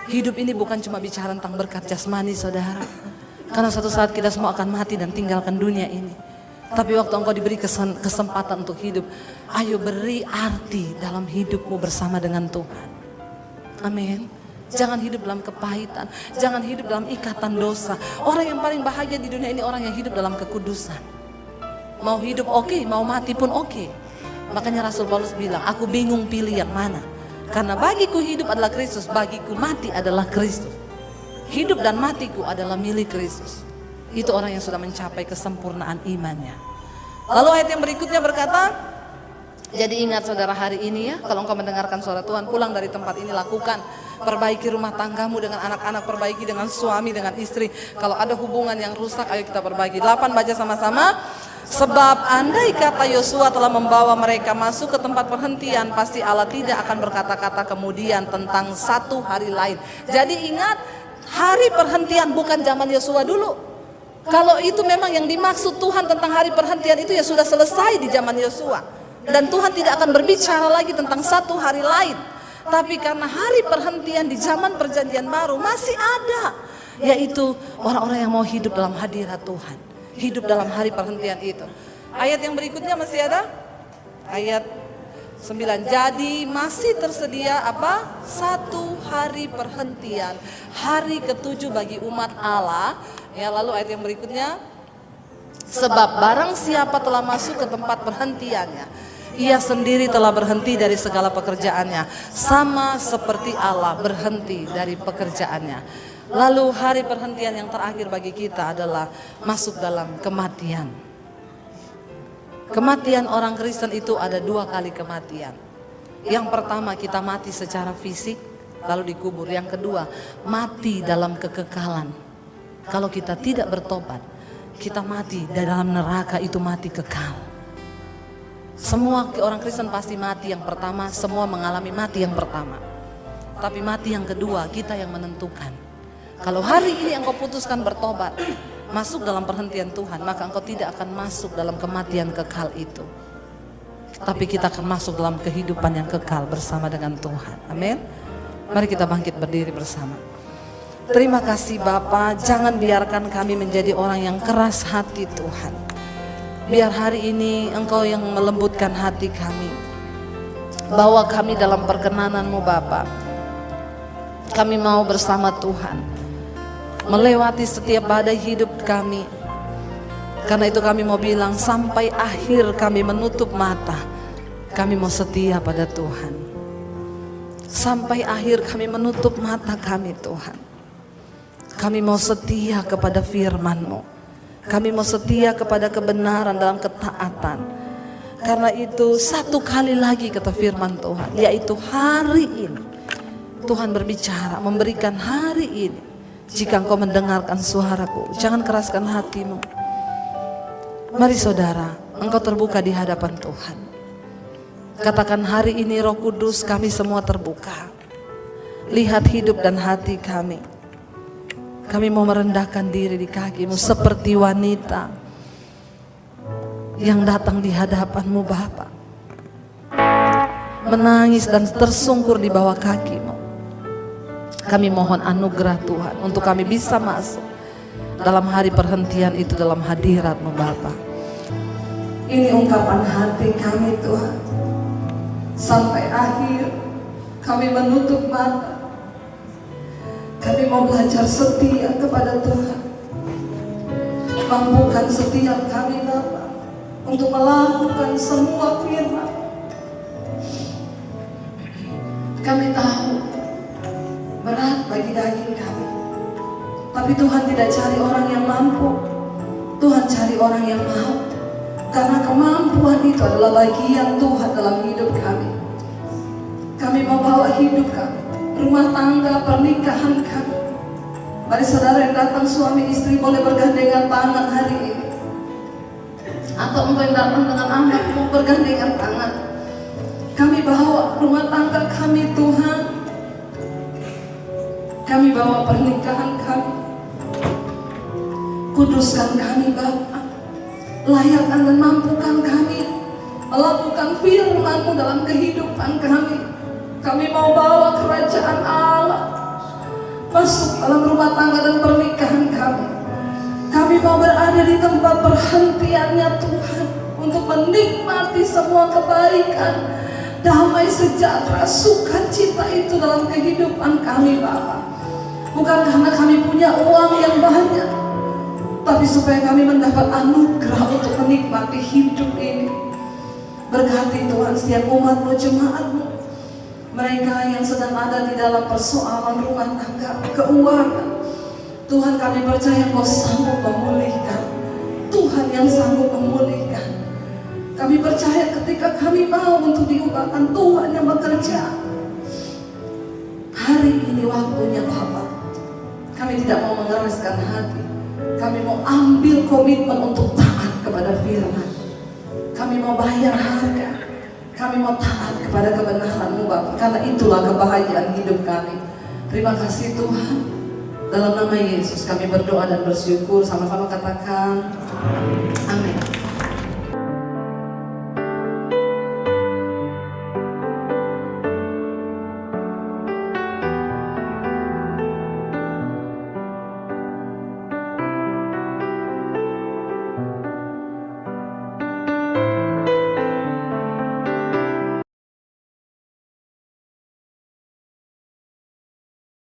Hidup ini bukan cuma bicara tentang berkat jasmani, saudara. Karena suatu saat kita semua akan mati dan tinggalkan dunia ini. Tapi waktu engkau diberi kesempatan untuk hidup, ayo beri arti dalam hidupmu bersama dengan Tuhan. Amin. Jangan hidup dalam kepahitan, jangan hidup dalam ikatan dosa. Orang yang paling bahagia di dunia ini orang yang hidup dalam kekudusan. Mau hidup oke, mau mati pun oke. Makanya Rasul Paulus bilang, aku bingung pilih yang mana. Karena bagiku hidup adalah Kristus, bagiku mati adalah Kristus. Hidup dan matiku adalah milik Kristus. Itu orang yang sudah mencapai kesempurnaan imannya. Lalu ayat yang berikutnya berkata, jadi ingat saudara, hari ini ya, kalau engkau mendengarkan suara Tuhan, pulang dari tempat ini lakukan. Perbaiki rumah tanggamu dengan anak-anak, perbaiki dengan suami, dengan istri. Kalau ada hubungan yang rusak, ayo kita perbaiki. 8 baca sama-sama. Sebab andai kata Yosua telah membawa mereka masuk ke tempat perhentian, pasti Allah tidak akan berkata-kata kemudian tentang satu hari lain. Jadi ingat, hari perhentian bukan zaman Yosua dulu. Kalau itu memang yang dimaksud Tuhan tentang hari perhentian itu ya sudah selesai di zaman Yosua. Dan Tuhan tidak akan berbicara lagi tentang satu hari lain. Tapi karena hari perhentian di zaman perjanjian baru masih ada. Yaitu orang-orang yang mau hidup dalam hadirat Tuhan. Hidup dalam hari perhentian itu. Ayat yang berikutnya masih ada? Ayat 9. Jadi masih tersedia apa? Satu hari perhentian. Hari ke-7 bagi umat Allah. Ya, lalu ayat yang berikutnya, sebab barang siapa telah masuk ke tempat perhentiannya, ia sendiri telah berhenti dari segala pekerjaannya, sama seperti Allah berhenti dari pekerjaannya. Lalu hari perhentian yang terakhir bagi kita adalah masuk dalam kematian. Kematian orang Kristen itu ada 2 kali kematian. Yang pertama kita mati secara fisik, lalu dikubur. Yang kedua mati dalam kekekalan. Kalau kita tidak bertobat, kita mati dalam neraka, itu mati kekal. Semua orang Kristen pasti mati yang pertama, semua mengalami mati yang pertama. Tapi mati yang kedua kita yang menentukan. Kalau hari ini engkau putuskan bertobat, masuk dalam perhentian Tuhan, maka engkau tidak akan masuk dalam kematian kekal itu. Tapi kita akan masuk dalam kehidupan yang kekal bersama dengan Tuhan. Amin. Mari kita bangkit berdiri bersama. Terima kasih Bapa, jangan biarkan kami menjadi orang yang keras hati Tuhan. Biar hari ini Engkau yang melembutkan hati kami. Bawa kami dalam perkenanan-Mu Bapa. Kami mau bersama Tuhan melewati setiap badai hidup kami. Karena itu kami mau bilang, sampai akhir kami menutup mata, kami mau setia pada Tuhan. Sampai akhir kami menutup mata kami Tuhan. Kami mau setia kepada firman-Mu. Kami mau setia kepada kebenaran dalam ketaatan. Karena itu satu kali lagi kata firman Tuhan, yaitu hari ini Tuhan berbicara, memberikan hari ini. Jika engkau mendengarkan suaraku, jangan keraskan hatimu. Mari saudara, engkau terbuka di hadapan Tuhan. Katakan, hari ini Roh Kudus, kami semua terbuka. Lihat hidup dan hati kami. Kami mau merendahkan diri di kaki-Mu seperti wanita yang datang di hadapan-Mu Bapa, menangis dan tersungkur di bawah kaki-Mu. Kami mohon anugerah Tuhan untuk kami bisa masuk dalam hari perhentian itu dalam hadirat-Mu Bapa. Ini ungkapan hati kami Tuhan. Sampai akhir kami menutup mata. Kami mau belajar setia kepada Tuhan. Mampukan setiap kami Bapa untuk melakukan semua firman. Kami tahu berat bagi daging kami, tapi Tuhan tidak cari orang yang mampu. Tuhan cari orang yang mau. Karena kemampuan itu adalah bagian Tuhan dalam hidup kami. Kami mau bawa hidup kami, rumah tangga, pernikahan kami. Mari saudara yang datang suami istri boleh bergandengan tangan hari ini. Atau engkau yang datang dengan anakmu bergandengan tangan. Kami bawa rumah tangga kami Tuhan. Kami bawa pernikahan kami. Kuduskan kami Bapa. Layakkan dan mampukan kami melakukan firman-Mu dalam kehidupan kami. Kami mau bawa kerajaan Allah masuk dalam rumah tangga dan pernikahan kami. Kami mau berada di tempat perhentiannya Tuhan, untuk menikmati semua kebaikan, damai, sejahtera, sukacita itu dalam kehidupan kami Bapa. Bukan karena kami punya uang yang banyak, tapi supaya kami mendapat anugerah untuk menikmati hidup ini. Berkati Tuhan setiap umat-Mu, jemaat-Mu, mereka yang sedang ada di dalam persoalan rumah tangga, keuangan. Tuhan, kami percaya Engkau sanggup memulihkan. Tuhan yang sanggup memulihkan. Kami percaya ketika kami mau untuk diubahkan, Tuhan yang bekerja. Hari ini waktunya Bapa. Kami tidak mau mengeraskan hati. Kami mau ambil komitmen untuk taat kepada firman. Kami mau bayar harga. Kami mau taat kepada kebenaran-Mu Bapa. Karena itulah kebahagiaan hidup kami. Terima kasih Tuhan. Dalam nama Yesus kami berdoa dan bersyukur. Sama-sama katakan.